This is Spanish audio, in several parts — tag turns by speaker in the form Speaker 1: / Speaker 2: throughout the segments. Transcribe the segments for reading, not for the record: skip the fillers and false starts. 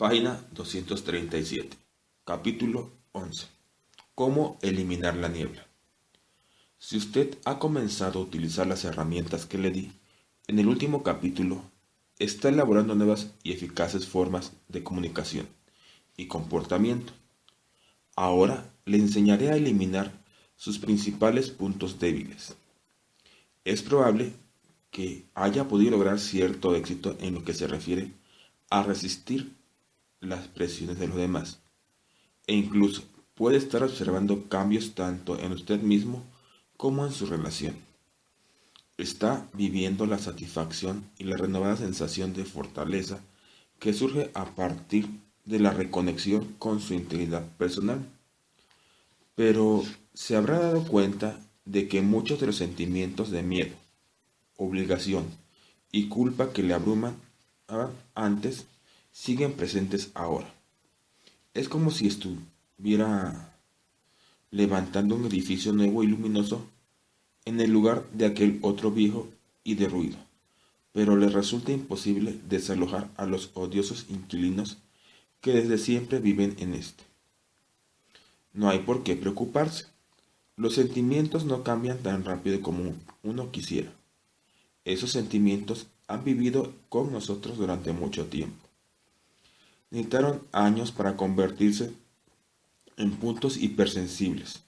Speaker 1: Página 237. Capítulo 11. ¿Cómo eliminar la niebla? Si usted ha comenzado a utilizar las herramientas que le di en el último capítulo, está elaborando nuevas y eficaces formas de comunicación y comportamiento. Ahora le enseñaré a eliminar sus principales puntos débiles. Es probable que haya podido lograr cierto éxito en lo que se refiere a resistir las presiones de los demás, e incluso puede estar observando cambios tanto en usted mismo como en su relación. Está viviendo la satisfacción y la renovada sensación de fortaleza que surge a partir de la reconexión con su integridad personal. Pero se habrá dado cuenta de que muchos de los sentimientos de miedo, obligación y culpa que le abruman antes siguen presentes ahora. Es como si estuviera levantando un edificio nuevo y luminoso en el lugar de aquel otro viejo y derruido, pero le resulta imposible desalojar a los odiosos inquilinos que desde siempre viven en este. No hay por qué preocuparse. Los sentimientos no cambian tan rápido como uno quisiera. Esos sentimientos han vivido con nosotros durante mucho tiempo. Necesitaron años para convertirse en puntos hipersensibles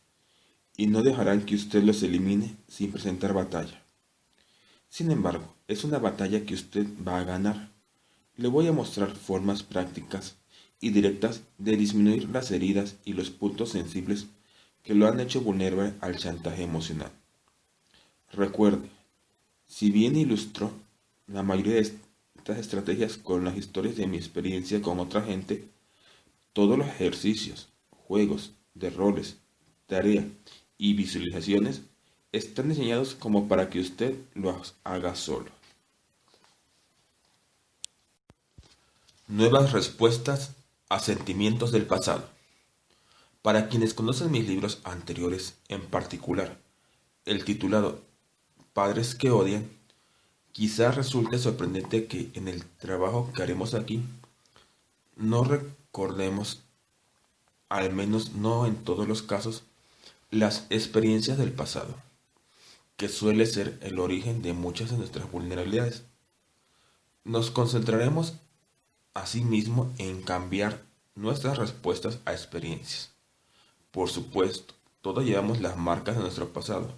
Speaker 1: y no dejarán que usted los elimine sin presentar batalla. Sin embargo, es una batalla que usted va a ganar. Le voy a mostrar formas prácticas y directas de disminuir las heridas y los puntos sensibles que lo han hecho vulnerable al chantaje emocional. Recuerde, si bien ilustro la mayoría de estas estrategias con las historias de mi experiencia con otra gente, todos los ejercicios, juegos de roles, tareas y visualizaciones están diseñados como para que usted lo haga solo. Nuevas respuestas a sentimientos del pasado. Para quienes conocen mis libros anteriores, en particular el titulado Padres que odian, quizás resulte sorprendente que en el trabajo que haremos aquí no recordemos, al menos no en todos los casos, las experiencias del pasado, que suele ser el origen de muchas de nuestras vulnerabilidades. Nos concentraremos asimismo en cambiar nuestras respuestas a experiencias. Por supuesto, todos llevamos las marcas de nuestro pasado.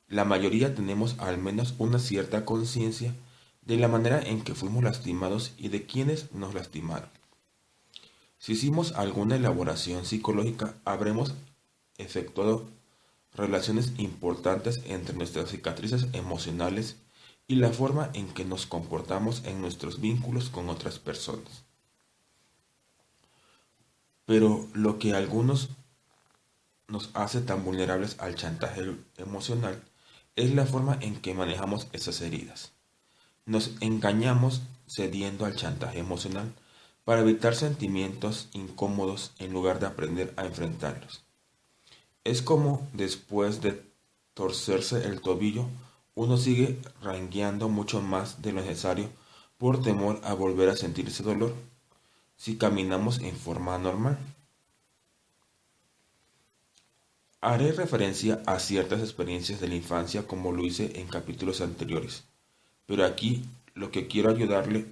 Speaker 1: La mayoría tenemos al menos una cierta conciencia de la manera en que fuimos lastimados y de quienes nos lastimaron. Si hicimos alguna elaboración psicológica, habremos efectuado relaciones importantes entre nuestras cicatrices emocionales y la forma en que nos comportamos en nuestros vínculos con otras personas. Pero lo que a algunos nos hace tan vulnerables al chantaje emocional es la forma en que manejamos esas heridas. Nos engañamos cediendo al chantaje emocional para evitar sentimientos incómodos en lugar de aprender a enfrentarlos. Es como después de torcerse el tobillo, uno sigue rangueando mucho más de lo necesario por temor a volver a sentir ese dolor si caminamos en forma normal. Haré referencia a ciertas experiencias de la infancia como lo hice en capítulos anteriores, pero aquí lo que quiero ayudarle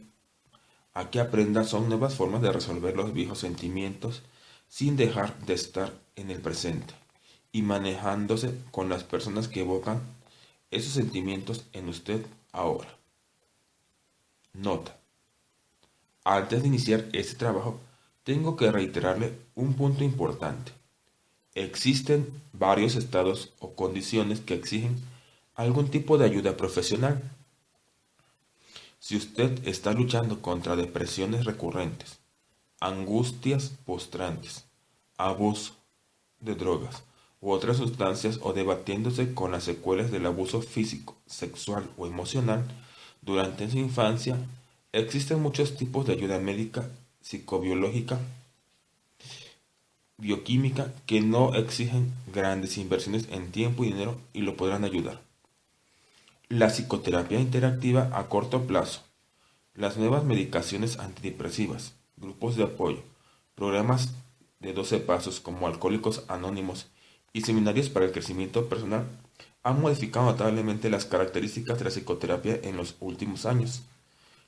Speaker 1: a que aprenda son nuevas formas de resolver los viejos sentimientos sin dejar de estar en el presente y manejándose con las personas que evocan esos sentimientos en usted ahora. Nota. Antes de iniciar este trabajo, tengo que reiterarle un punto importante. Existen varios estados o condiciones que exigen algún tipo de ayuda profesional. Si usted está luchando contra depresiones recurrentes, angustias postrantes, abuso de drogas u otras sustancias o debatiéndose con las secuelas del abuso físico, sexual o emocional durante su infancia, existen muchos tipos de ayuda médica, psicobiológica, bioquímica que no exigen grandes inversiones en tiempo y dinero y lo podrán ayudar. La psicoterapia interactiva a corto plazo, las nuevas medicaciones antidepresivas, grupos de apoyo, programas de 12 pasos como Alcohólicos Anónimos y seminarios para el crecimiento personal han modificado notablemente las características de la psicoterapia en los últimos años.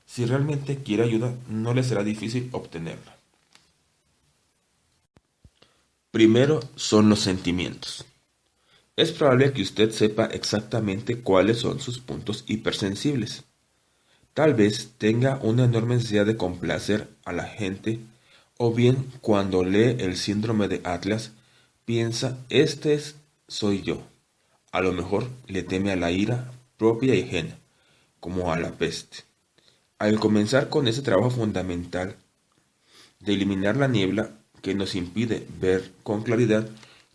Speaker 1: Si realmente quiere ayuda, no le será difícil obtenerla. Primero son los sentimientos. Es probable que usted sepa exactamente cuáles son sus puntos hipersensibles. Tal vez tenga una enorme necesidad de complacer a la gente, o bien cuando lee el síndrome de Atlas, piensa, soy yo. A lo mejor le teme a la ira propia y ajena, como a la peste. Al comenzar con ese trabajo fundamental de eliminar la niebla que nos impide ver con claridad,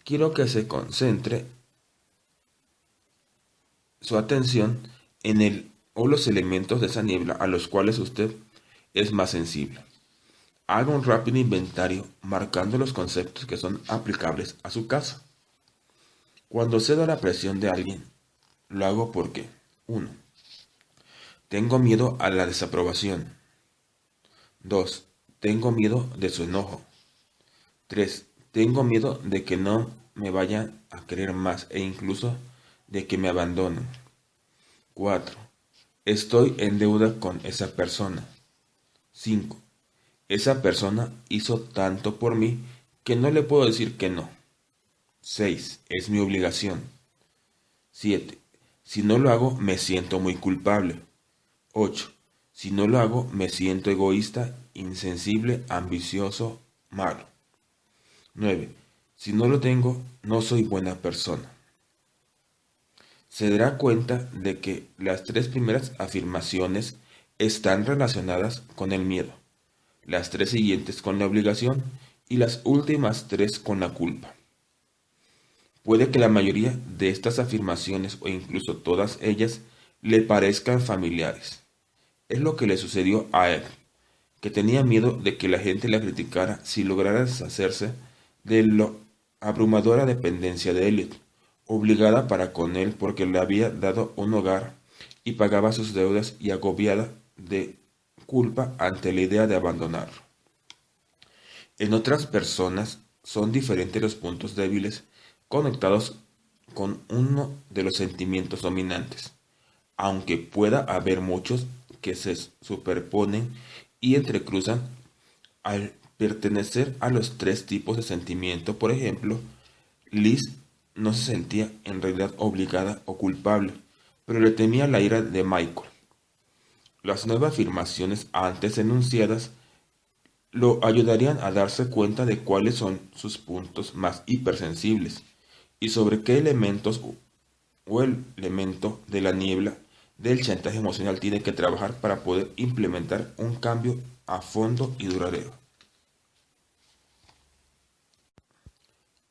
Speaker 1: quiero que se concentre su atención en el o los elementos de esa niebla a los cuales usted es más sensible. Haga un rápido inventario marcando los conceptos que son aplicables a su caso. Cuando cedo a la presión de alguien, lo hago porque 1. Tengo miedo a la desaprobación. 2. Tengo miedo de su enojo. 3. Tengo miedo de que no me vayan a querer más e incluso de que me abandonen. 4. Estoy en deuda con esa persona. 5. Esa persona hizo tanto por mí que no le puedo decir que no. 6. Es mi obligación. 7. Si no lo hago, me siento muy culpable. 8. Si no lo hago, me siento egoísta, insensible, ambicioso, malo. 9. Si no lo tengo, no soy buena persona. Se dará cuenta de que las tres primeras afirmaciones están relacionadas con el miedo, las tres siguientes con la obligación y las últimas tres con la culpa. Puede que la mayoría de estas afirmaciones o incluso todas ellas le parezcan familiares. Es lo que le sucedió a él, que tenía miedo de que la gente la criticara si lograra deshacerse de la abrumadora dependencia de Elliot, obligada para con él porque le había dado un hogar y pagaba sus deudas y agobiada de culpa ante la idea de abandonarlo. En otras personas son diferentes los puntos débiles conectados con uno de los sentimientos dominantes, aunque pueda haber muchos que se superponen y entrecruzan al pertenecer a los tres tipos de sentimiento. Por ejemplo, Liz no se sentía en realidad obligada o culpable, pero le temía la ira de Michael. Las nueve afirmaciones antes enunciadas lo ayudarían a darse cuenta de cuáles son sus puntos más hipersensibles y sobre qué elementos o el elemento de la niebla del chantaje emocional tiene que trabajar para poder implementar un cambio a fondo y duradero.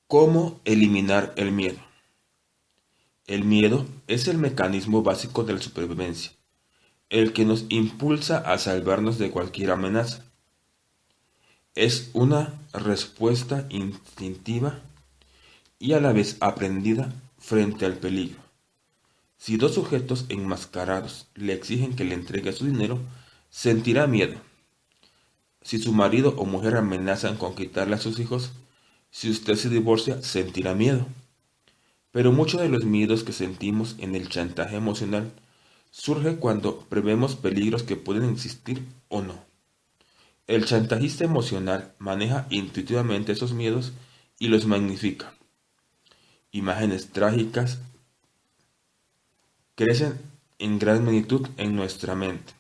Speaker 1: ¿Cómo eliminar el miedo? El miedo es el mecanismo básico de la supervivencia, el que nos impulsa a salvarnos de cualquier amenaza. Es una respuesta instintiva y a la vez aprendida frente al peligro. Si dos sujetos enmascarados le exigen que le entregue su dinero, sentirá miedo. Si su marido o mujer amenazan con quitarle a sus hijos, si usted se divorcia, sentirá miedo. Pero muchos de los miedos que sentimos en el chantaje emocional surge cuando prevemos peligros que pueden existir o no. El chantajista emocional maneja intuitivamente esos miedos y los magnifica. Imágenes trágicas crecen en gran magnitud en nuestra mente,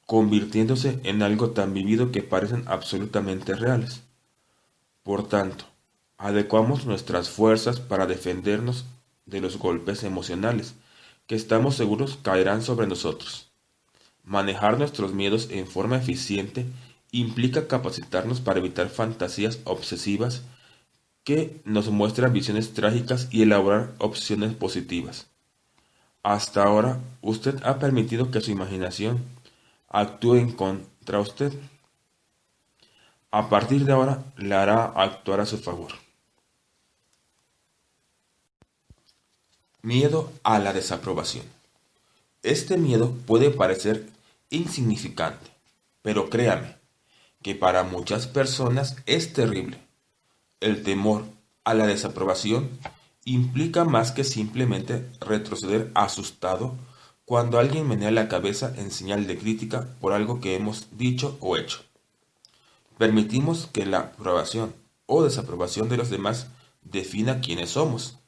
Speaker 1: convirtiéndose en algo tan vivido que parecen absolutamente reales. Por tanto, adecuamos nuestras fuerzas para defendernos de los golpes emocionales que estamos seguros caerán sobre nosotros. Manejar nuestros miedos en forma eficiente implica capacitarnos para evitar fantasías obsesivas que nos muestran visiones trágicas y elaborar opciones positivas. Hasta ahora, usted ha permitido que su imaginación actúe en contra usted. A partir de ahora, la hará actuar a su favor. Miedo a la desaprobación. Este miedo puede parecer insignificante, Pero créame, que para muchas personas es terrible. El temor a la desaprobación implica más que simplemente retroceder asustado cuando alguien menea la cabeza en señal de crítica por algo que hemos dicho o hecho. Permitimos que la aprobación o desaprobación de los demás defina quiénes somos.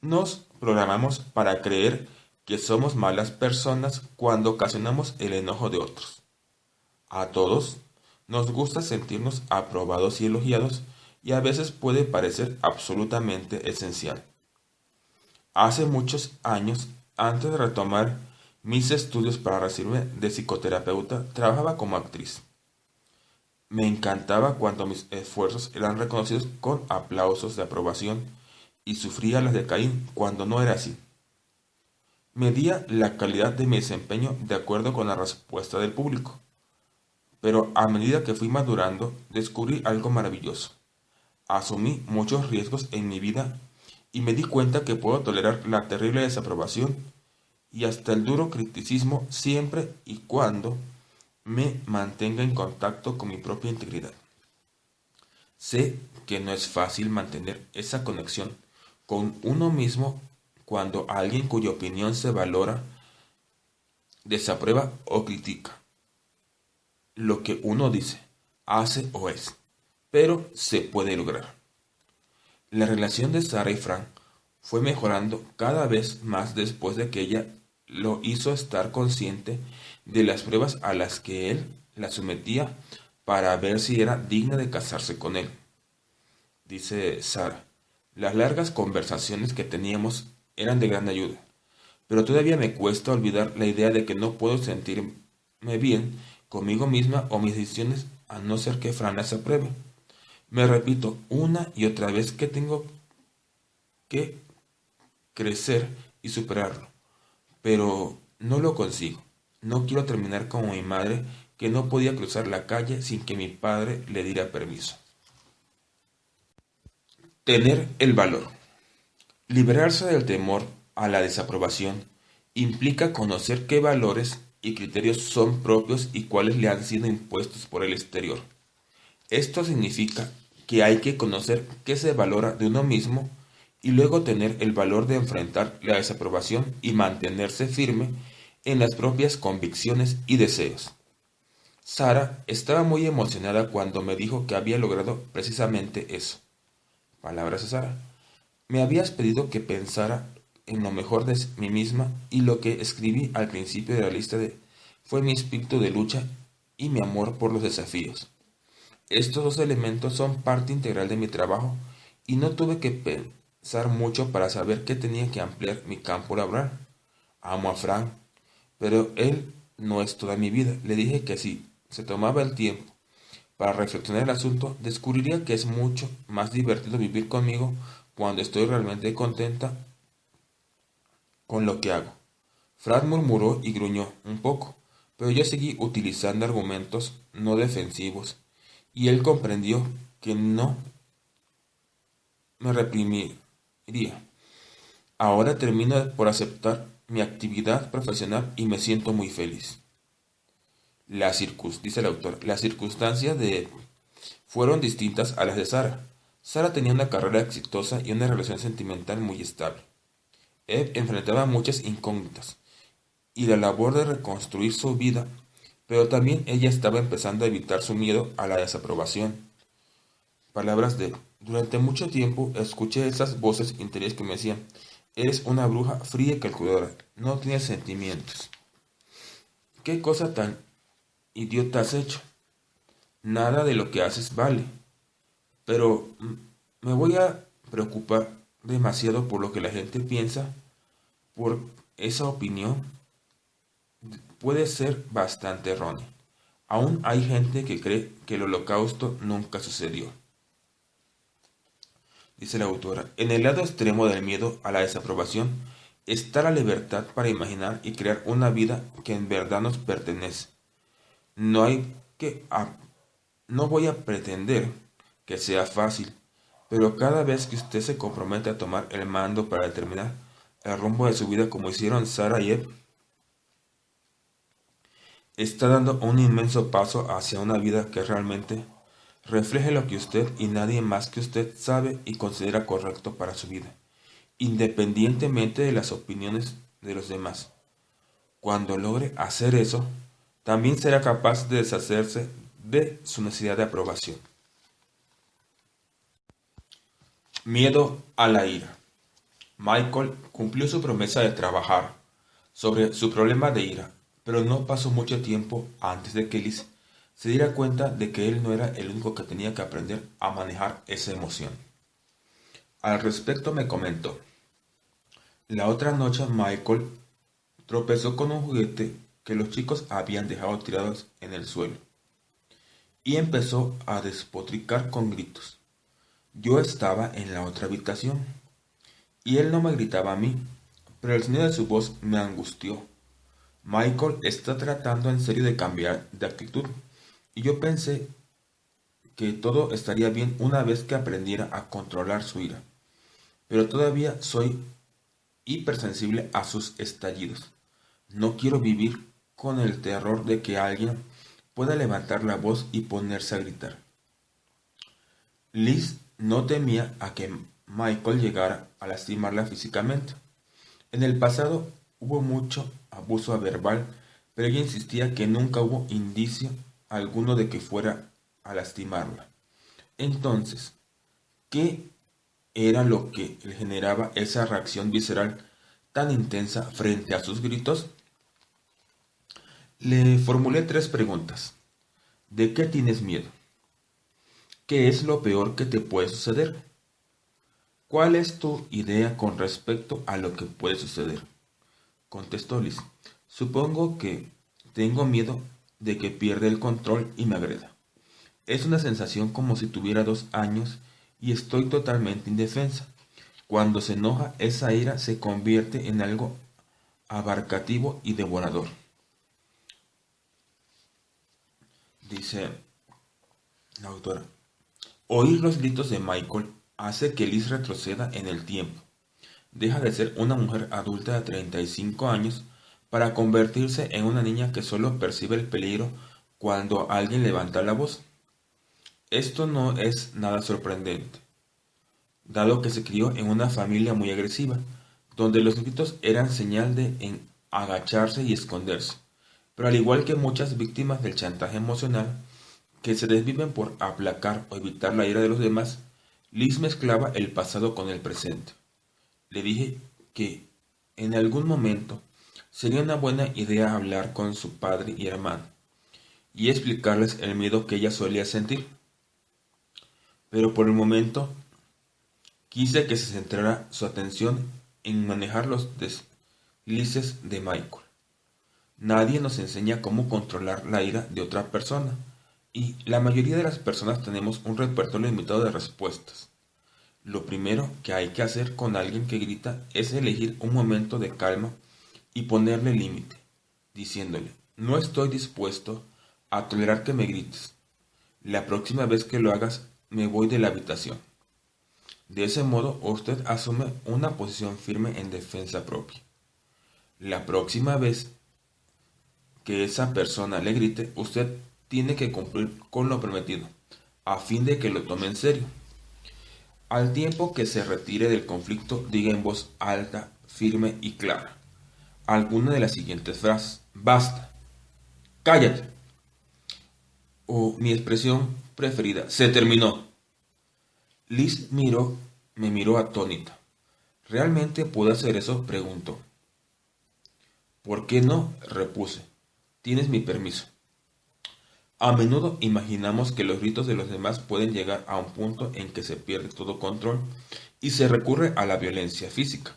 Speaker 1: Nos programamos para creer que somos malas personas cuando ocasionamos el enojo de otros. A todos nos gusta sentirnos aprobados y elogiados y a veces puede parecer absolutamente esencial. Hace muchos años, antes de retomar mis estudios para recibirme de psicoterapeuta, trabajaba como actriz. Me encantaba cuando mis esfuerzos eran reconocidos con aplausos de aprobación y sufría las de Caín cuando no era así. Medía la calidad de mi desempeño de acuerdo con la respuesta del público. Pero a medida que fui madurando, descubrí algo maravilloso. Asumí muchos riesgos en mi vida y me di cuenta que puedo tolerar la terrible desaprobación y hasta el duro criticismo siempre y cuando me mantenga en contacto con mi propia integridad. Sé que no es fácil mantener esa conexión con uno mismo cuando alguien cuya opinión se valora, desaprueba o critica lo que uno dice, hace o es, pero se puede lograr. La relación de Sara y Frank fue mejorando cada vez más después de que ella lo hizo estar consciente de las pruebas a las que él la sometía para ver si era digna de casarse con él. Dice Sara, las largas conversaciones que teníamos eran de gran ayuda, pero todavía me cuesta olvidar la idea de que no puedo sentirme bien conmigo misma o mis decisiones a no ser que Fran las apruebe. Me repito una y otra vez que tengo que crecer y superarlo, pero no lo consigo. No quiero terminar como mi madre, que no podía cruzar la calle sin que mi padre le diera permiso. Tener el valor. Liberarse del temor a la desaprobación implica conocer qué valores y criterios son propios y cuáles le han sido impuestos por el exterior. Esto significa que hay que conocer qué se valora de uno mismo y luego tener el valor de enfrentar la desaprobación y mantenerse firme en las propias convicciones y deseos. Sara estaba muy emocionada cuando me dijo que había logrado precisamente eso. Palabras de Sara. Me habías pedido que pensara en lo mejor de mí misma y lo que escribí al principio de la lista fue mi espíritu de lucha y mi amor por los desafíos. Estos dos elementos son parte integral de mi trabajo y no tuve que pensar mucho para saber que tenía que ampliar mi campo laboral. Amo a Frank, pero él no es toda mi vida. Le dije que si se tomaba el tiempo para reflexionar el asunto, descubriría que es mucho más divertido vivir conmigo cuando estoy realmente contenta con lo que hago. Frank murmuró y gruñó un poco, pero yo seguí utilizando argumentos no defensivos y él comprendió que no me reprimiría. Ahora termino por aceptar mi actividad profesional y me siento muy feliz. Dice el autor, las circunstancias de fueron distintas a las de Sara. Sara tenía una carrera exitosa y una relación sentimental muy estable. Eve enfrentaba muchas incógnitas y la labor de reconstruir su vida, pero también ella estaba empezando a evitar su miedo a la desaprobación. Palabras de durante mucho tiempo escuché esas voces interiores que me decían, eres una bruja fría y calculadora, no tienes sentimientos. ¿Qué cosa tan idiota has hecho? Nada de lo que haces vale. Pero me voy a preocupar demasiado por lo que la gente piensa, por esa opinión puede ser bastante errónea. Aún hay gente que cree que el holocausto nunca sucedió. Dice la autora, en el lado extremo del miedo a la desaprobación está la libertad para imaginar y crear una vida que en verdad nos pertenece. No hay que no voy a pretender que sea fácil, pero cada vez que usted se compromete a tomar el mando para determinar el rumbo de su vida como hicieron Sara y Eve, está dando un inmenso paso hacia una vida que realmente refleje lo que usted y nadie más que usted sabe y considera correcto para su vida, independientemente de las opiniones de los demás. Cuando logre hacer eso, también será capaz de deshacerse de su necesidad de aprobación. Miedo a la ira. Michael cumplió su promesa de trabajar sobre su problema de ira, pero no pasó mucho tiempo antes de que Liz se diera cuenta de que él no era el único que tenía que aprender a manejar esa emoción. Al respecto me comentó: la otra noche Michael tropezó con un juguete que los chicos habían dejado tirados en el suelo y empezó a despotricar con gritos. Yo estaba en la otra habitación y él no me gritaba a mí, pero el sonido de su voz me angustió. Michael está tratando en serio de cambiar de actitud y yo pensé que todo estaría bien una vez que aprendiera a controlar su ira, pero todavía soy hipersensible a sus estallidos. No quiero vivir con el terror de que alguien pueda levantar la voz y ponerse a gritar. Liz no temía a que Michael llegara a lastimarla físicamente. En el pasado hubo mucho abuso verbal, pero ella insistía que nunca hubo indicio alguno de que fuera a lastimarla. Entonces, ¿qué era lo que le generaba esa reacción visceral tan intensa frente a sus gritos? Le formulé 3 preguntas. ¿De qué tienes miedo? ¿Qué es lo peor que te puede suceder? ¿Cuál es tu idea con respecto a lo que puede suceder? Contestó Liz: supongo que tengo miedo de que pierda el control y me agreda. Es una sensación como si tuviera 2 años y estoy totalmente indefensa. Cuando se enoja, esa ira se convierte en algo abarcativo y devorador. Dice la autora: oír los gritos de Michael hace que Liz retroceda en el tiempo. Deja de ser una mujer adulta de 35 años para convertirse en una niña que solo percibe el peligro cuando alguien levanta la voz. Esto no es nada sorprendente, dado que se crió en una familia muy agresiva, donde los gritos eran señal de agacharse y esconderse. Pero al igual que muchas víctimas del chantaje emocional, que se desviven por aplacar o evitar la ira de los demás, Liz mezclaba el pasado con el presente. Le dije que en algún momento sería una buena idea hablar con su padre y hermano y explicarles el miedo que ella solía sentir. Pero por el momento quise que se centrara su atención en manejar los deslices de Michael. Nadie nos enseña cómo controlar la ira de otra persona, y la mayoría de las personas tenemos un repertorio limitado de respuestas. Lo primero que hay que hacer con alguien que grita es elegir un momento de calma y ponerle límite, diciéndole: no estoy dispuesto a tolerar que me grites. La próxima vez que lo hagas, me voy de la habitación. De ese modo, usted asume una posición firme en defensa propia. La próxima vez que esa persona le grite, usted tiene que cumplir con lo prometido, a fin de que lo tome en serio. Al tiempo que se retire del conflicto, diga en voz alta, firme y clara alguna de las siguientes frases: basta, cállate, o mi expresión preferida: se terminó. Liz me miró atónita. ¿Realmente puedo hacer eso?, preguntó. ¿Por qué no?, repuse. Tienes mi permiso. A menudo imaginamos que los gritos de los demás pueden llegar a un punto en que se pierde todo control y se recurre a la violencia física.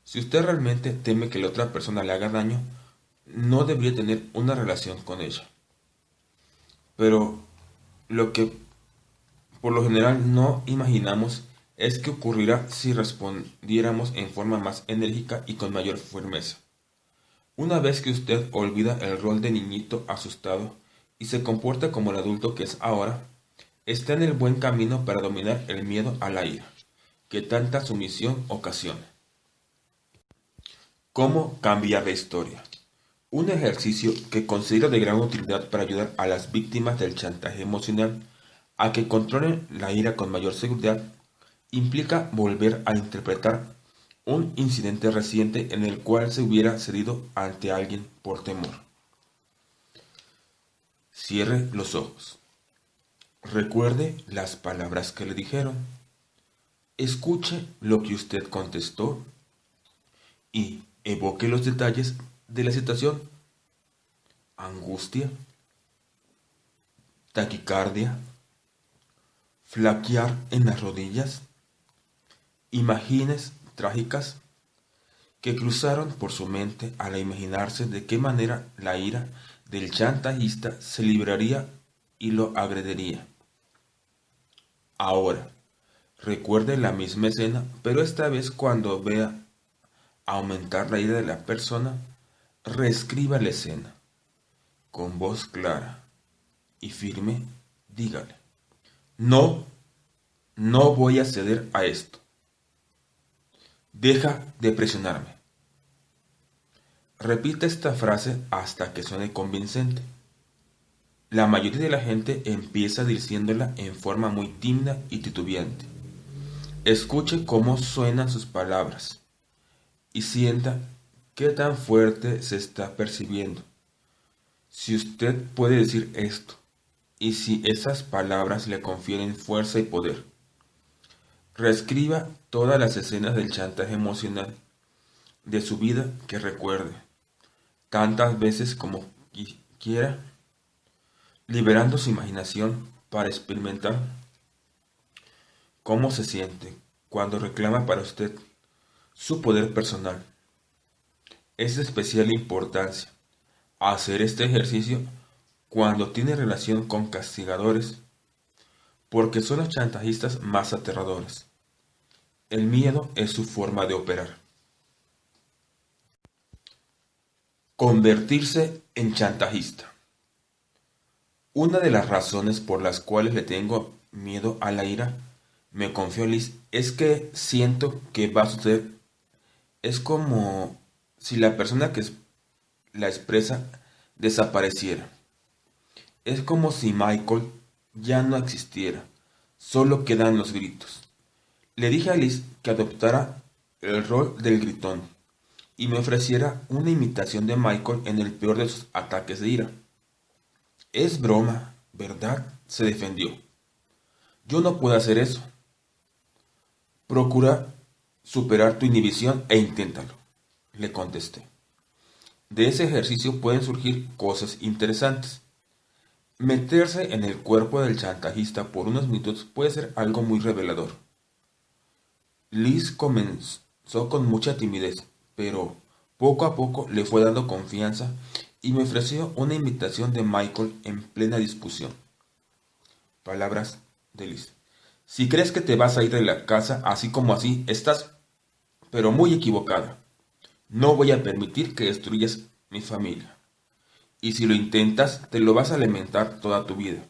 Speaker 1: Si usted realmente teme que la otra persona le haga daño, no debería tener una relación con ella. Pero lo que por lo general no imaginamos es que ocurrirá si respondiéramos en forma más enérgica y con mayor firmeza. Una vez que usted olvida el rol de niñito asustado y se comporta como el adulto que es ahora, está en el buen camino para dominar el miedo a la ira, que tanta sumisión ocasiona. ¿Cómo cambiar la historia? Un ejercicio que considero de gran utilidad para ayudar a las víctimas del chantaje emocional a que controlen la ira con mayor seguridad implica volver a interpretar un incidente reciente en el cual se hubiera cedido ante alguien por temor. Cierre los ojos. Recuerde las palabras que le dijeron. Escuche lo que usted contestó y evoque los detalles de la situación. Angustia, taquicardia, flaquear en las rodillas, imágenes trágicas que cruzaron por su mente al imaginarse de qué manera la ira del chantajista se libraría y lo agrediría. Ahora, recuerde la misma escena, pero esta vez cuando vea aumentar la ira de la persona, reescriba la escena. Con voz clara y firme, dígale: no, no voy a ceder a esto. Deja de presionarme. Repita esta frase hasta que suene convincente. La mayoría de la gente empieza diciéndola en forma muy tímida y titubeante. Escuche cómo suenan sus palabras y sienta qué tan fuerte se está percibiendo. Si usted puede decir esto, y si esas palabras le confieren fuerza y poder, reescriba todas las escenas del chantaje emocional de su vida que recuerde, tantas veces como quiera, liberando su imaginación para experimentar cómo se siente cuando reclama para usted su poder personal. Es de especial importancia hacer este ejercicio cuando tiene relación con castigadores, porque son los chantajistas más aterradores. El miedo es su forma de operar. Convertirse en chantajista. Una de las razones por las cuales le tengo miedo a la ira, me confió Liz, es que siento que va a suceder. Es como si la persona que la expresa desapareciera. Es como si Michael ya no existiera. Solo quedan los gritos. Le dije a Liz que adoptara el rol del gritón y me ofreciera una imitación de Michael en el peor de sus ataques de ira. Es broma, ¿verdad? Se defendió. Yo no puedo hacer eso. Procura superar tu inhibición e inténtalo, le contesté. De ese ejercicio pueden surgir cosas interesantes. Meterse en el cuerpo del chantajista por unos minutos puede ser algo muy revelador. Liz comenzó con mucha timidez, pero poco a poco le fue dando confianza y me ofreció una imitación de Michael en plena discusión. Palabras de Liz. Si crees que te vas a ir de la casa así como así, estás pero muy equivocada. No voy a permitir que destruyas mi familia. Y si lo intentas, te lo vas a lamentar toda tu vida.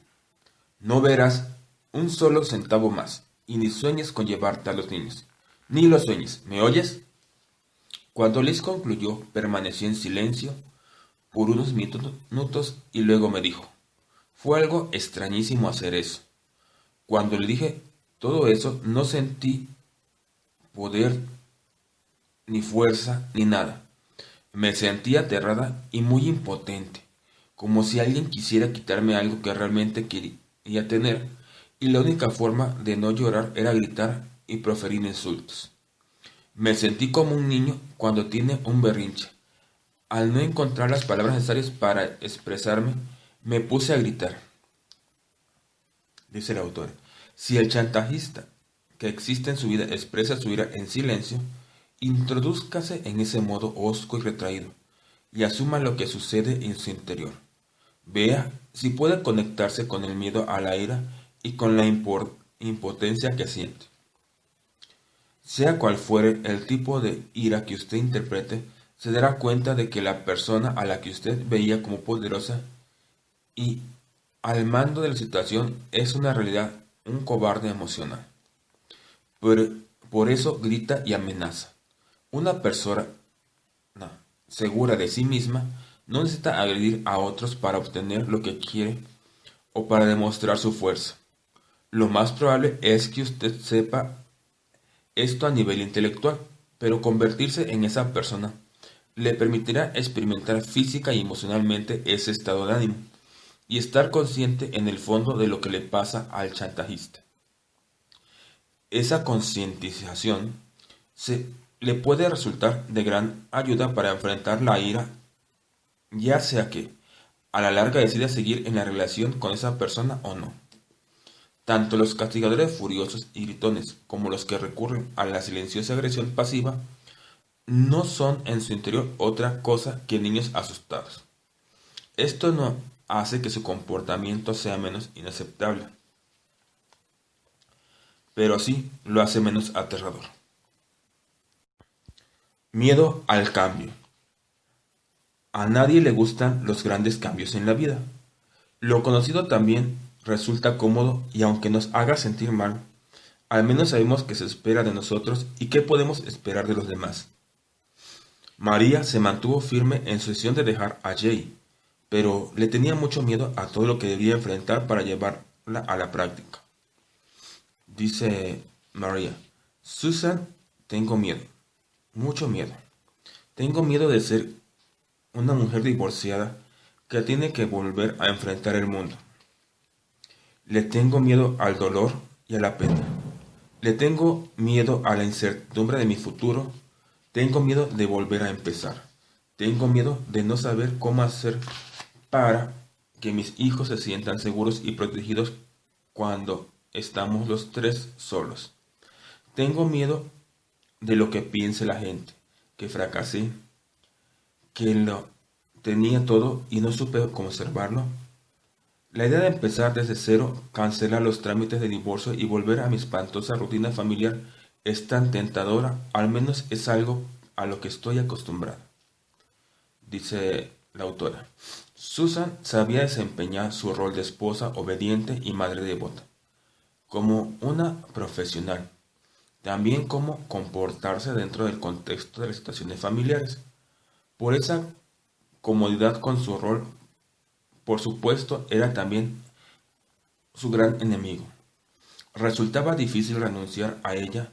Speaker 1: No verás un solo centavo más, y ni sueñes con llevarte a los niños. Ni lo sueñes, ¿me oyes? Cuando Liz concluyó, permaneció en silencio por unos minutos y luego me dijo: fue algo extrañísimo hacer eso. Cuando le dije todo eso, no sentí poder, ni fuerza, ni nada. Me sentí aterrada y muy impotente, como si alguien quisiera quitarme algo que realmente quería tener, y la única forma de no llorar era gritar y proferir insultos. Me sentí como un niño cuando tiene un berrinche. Al no encontrar las palabras necesarias para expresarme, me puse a gritar. Dice el autor: si el chantajista que existe en su vida expresa su ira en silencio, introdúzcase en ese modo hosco y retraído, y asuma lo que sucede en su interior. Vea si puede conectarse con el miedo a la ira y con la impotencia que siente. Sea cual fuere el tipo de ira que usted interprete, se dará cuenta de que la persona a la que usted veía como poderosa y al mando de la situación es una realidad un cobarde emocional. Por, por eso grita y amenaza. Una persona segura de sí misma No necesita agredir a otros para obtener lo que quiere o para demostrar su fuerza. Lo más probable es que usted sepa esto a nivel intelectual, pero convertirse en esa persona le permitirá experimentar física y emocionalmente ese estado de ánimo y estar consciente en el fondo de lo que le pasa al chantajista. Esa concientización se le puede resultar de gran ayuda para enfrentar la ira, ya sea que a la larga decida seguir en la relación con esa persona o no. Tanto los castigadores furiosos y gritones como los que recurren a la silenciosa agresión pasiva no son en su interior otra cosa que niños asustados. Esto no hace que su comportamiento sea menos inaceptable, pero sí lo hace menos aterrador. Miedo al cambio. A nadie le gustan los grandes cambios en la vida. Lo conocido también resulta cómodo y aunque nos haga sentir mal, al menos sabemos qué se espera de nosotros y qué podemos esperar de los demás. María se mantuvo firme en su decisión de dejar a Jay, pero le tenía mucho miedo a todo lo que debía enfrentar para llevarla a la práctica. Dice María: Susan, tengo miedo, mucho miedo. Tengo miedo de ser una mujer divorciada que tiene que volver a enfrentar el mundo. Le tengo miedo al dolor y a la pena. Le tengo miedo a la incertidumbre de mi futuro. Tengo miedo de volver a empezar. Tengo miedo de no saber cómo hacer para que mis hijos se sientan seguros y protegidos cuando estamos los tres solos. Tengo miedo de lo que piense la gente, que fracasé, que lo tenía todo y no supe conservarlo. La idea de empezar desde cero, cancelar los trámites de divorcio y volver a mi espantosa rutina familiar es tan tentadora, al menos es algo a lo que estoy acostumbrada, dice la autora. Susan sabía desempeñar su rol de esposa obediente y madre devota, como una profesional, también cómo comportarse dentro del contexto de las situaciones familiares. Por esa comodidad con su rol, por supuesto, era también su gran enemigo. Resultaba difícil renunciar a ella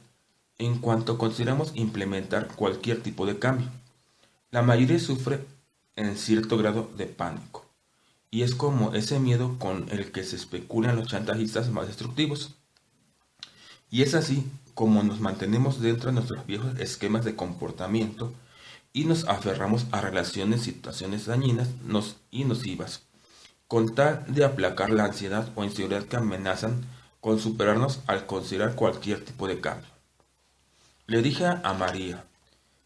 Speaker 1: en cuanto consideramos implementar cualquier tipo de cambio. La mayoría sufre en cierto grado de pánico, y es como ese miedo con el que se especulan los chantajistas más destructivos. Y es así como nos mantenemos dentro de nuestros viejos esquemas de comportamiento y nos aferramos a relaciones, situaciones dañinas y nocivas, con tal de aplacar la ansiedad o inseguridad que amenazan con superarnos al considerar cualquier tipo de cambio. Le dije a María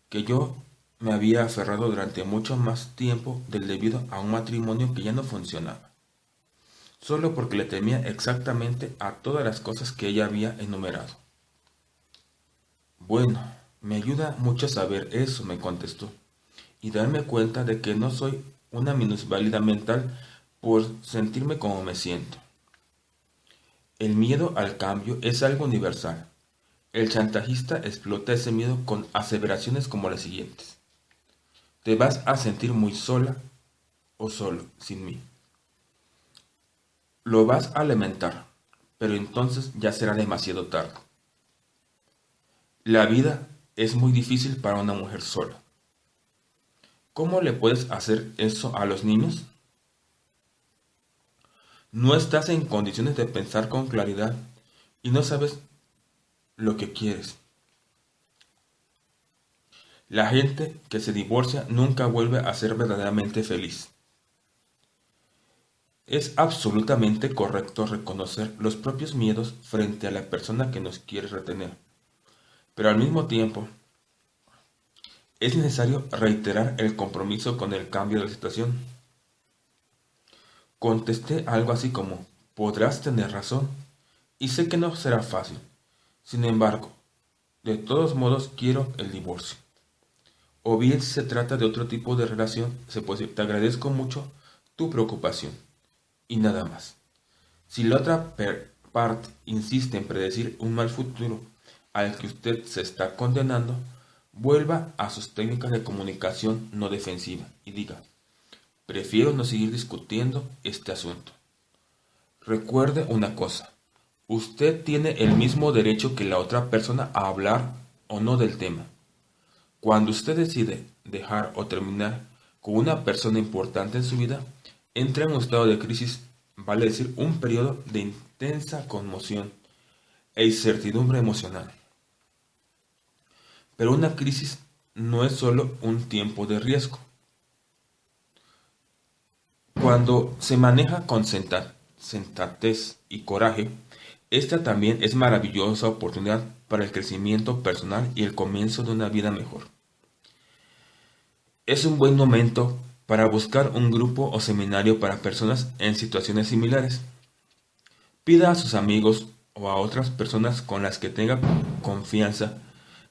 Speaker 1: que yo me había aferrado durante mucho más tiempo del debido a un matrimonio que ya no funcionaba, solo porque le temía exactamente a todas las cosas que ella había enumerado. Bueno, me ayuda mucho saber eso, me contestó, y darme cuenta de que no soy una minusválida mental por sentirme como me siento. El miedo al cambio es algo universal. El chantajista explota ese miedo con aseveraciones como las siguientes: te vas a sentir muy sola o solo sin mí. Lo vas a lamentar, pero entonces ya será demasiado tarde. La vida es muy difícil para una mujer sola. ¿Cómo le puedes hacer eso a los niños? No estás en condiciones de pensar con claridad y no sabes lo que quieres. La gente que se divorcia nunca vuelve a ser verdaderamente feliz. Es absolutamente correcto reconocer los propios miedos frente a la persona que nos quiere retener, pero al mismo tiempo es necesario reiterar el compromiso con el cambio de la situación. Contesté algo así como: podrás tener razón, y sé que no será fácil. Sin embargo, de todos modos quiero el divorcio. O bien si se trata de otro tipo de relación, se puede decir: te agradezco mucho tu preocupación. Y nada más. Si la otra parte insiste en predecir un mal futuro al que usted se está condenando, vuelva a sus técnicas de comunicación no defensiva y diga: Prefiero no seguir discutiendo este asunto. Recuerde una cosa, usted tiene el mismo derecho que la otra persona a hablar o no del tema. Cuando usted decide dejar o terminar con una persona importante en su vida, entra en un estado de crisis, vale decir, un periodo de intensa conmoción e incertidumbre emocional. Pero una crisis no es solo un tiempo de riesgo. Cuando se maneja con sensatez y coraje, esta también es maravillosa oportunidad para el crecimiento personal y el comienzo de una vida mejor. Es un buen momento para buscar un grupo o seminario para personas en situaciones similares. Pida a sus amigos o a otras personas con las que tenga confianza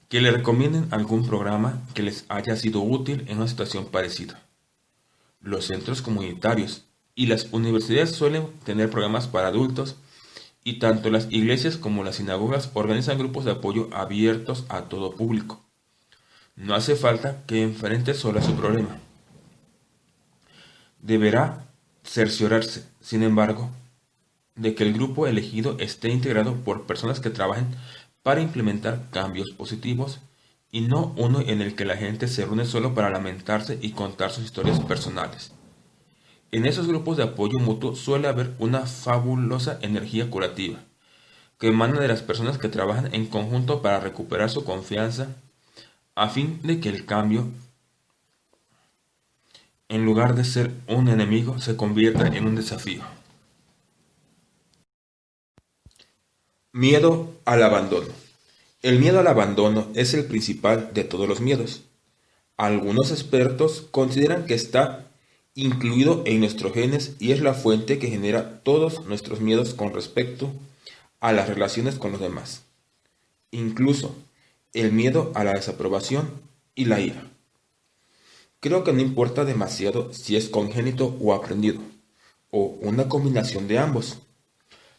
Speaker 1: que le recomienden algún programa que les haya sido útil en una situación parecida. Los centros comunitarios y las universidades suelen tener programas para adultos y tanto las iglesias como las sinagogas organizan grupos de apoyo abiertos a todo público. No hace falta que enfrente sola su problema. Deberá cerciorarse, sin embargo, de que el grupo elegido esté integrado por personas que trabajen para implementar cambios positivos y no uno en el que la gente se reúne solo para lamentarse y contar sus historias personales. En esos grupos de apoyo mutuo suele haber una fabulosa energía curativa que emana de las personas que trabajan en conjunto para recuperar su confianza a fin de que el cambio, en lugar de ser un enemigo, se convierta en un desafío. Miedo al abandono. El miedo al abandono es el principal de todos los miedos. Algunos expertos consideran que está incluido en nuestros genes y es la fuente que genera todos nuestros miedos con respecto a las relaciones con los demás. Incluso el miedo a la desaprobación y la ira. Creo que no importa demasiado si es congénito o aprendido, o una combinación de ambos.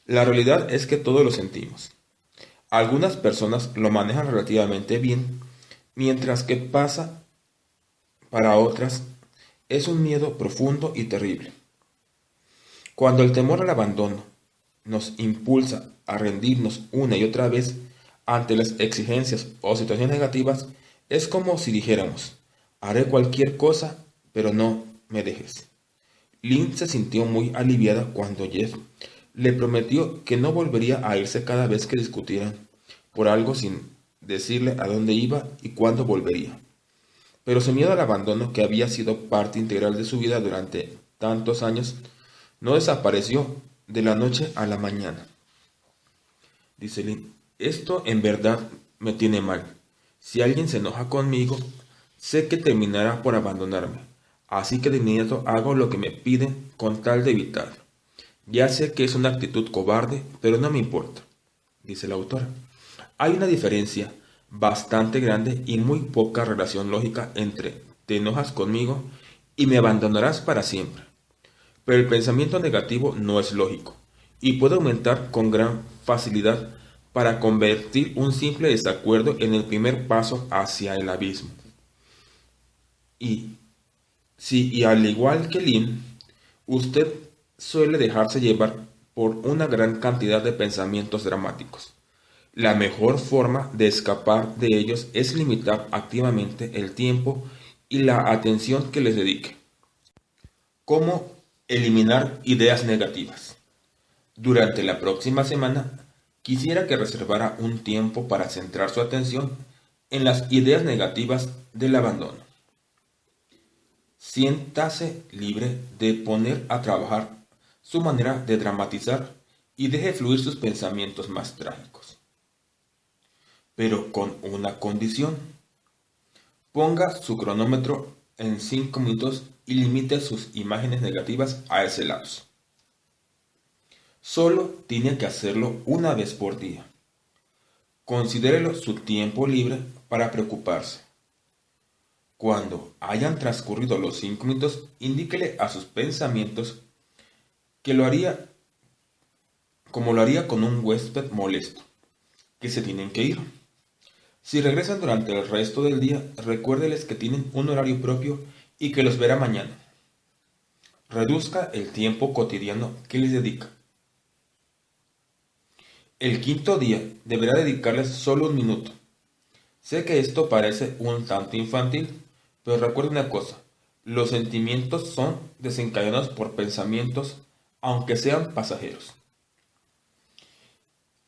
Speaker 1: La realidad es que todos lo sentimos. Algunas personas lo manejan relativamente bien, mientras que pasa para otras es un miedo profundo y terrible. Cuando el temor al abandono nos impulsa a rendirnos una y otra vez ante las exigencias o situaciones negativas, es como si dijéramos, haré cualquier cosa, pero no me dejes. Lynn se sintió muy aliviada cuando Jeff le prometió que no volvería a irse cada vez que discutieran por algo sin decirle a dónde iba y cuándo volvería. Pero su miedo al abandono, que había sido parte integral de su vida durante tantos años, no desapareció de la noche a la mañana. Dice Lynn, esto en verdad me tiene mal. Si alguien se enoja conmigo, sé que terminará por abandonarme. Así que de inmediato hago lo que me piden con tal de evitarlo. Ya sé que es una actitud cobarde, pero no me importa, dice la autora. Hay una diferencia bastante grande y muy poca relación lógica entre te enojas conmigo y me abandonarás para siempre. Pero el pensamiento negativo no es lógico y puede aumentar con gran facilidad para convertir un simple desacuerdo en el primer paso hacia el abismo. Y si, y al igual que Lynn, usted suele dejarse llevar por una gran cantidad de pensamientos dramáticos. La mejor forma de escapar de ellos es limitar activamente el tiempo y la atención que les dedique. ¿Cómo eliminar ideas negativas? Durante la próxima semana, quisiera que reservara un tiempo para centrar su atención en las ideas negativas del abandono. Siéntase libre de poner a trabajar su manera de dramatizar y deje fluir sus pensamientos más trágicos. Pero con una condición. Ponga su cronómetro en 5 minutos y limite sus imágenes negativas a ese lapso. Solo tiene que hacerlo una vez por día. Considérelo su tiempo libre para preocuparse. Cuando hayan transcurrido los 5 minutos, indíquele a sus pensamientos que lo haría como lo haría con un huésped molesto, que se tienen que ir. Si regresan durante el resto del día, recuérdeles que tienen un horario propio y que los verá mañana. Reduzca el tiempo cotidiano que les dedica. El quinto día deberá dedicarles solo un minuto. Sé que esto parece un tanto infantil, pero recuerda una cosa, los sentimientos son desencadenados por pensamientos, aunque sean pasajeros.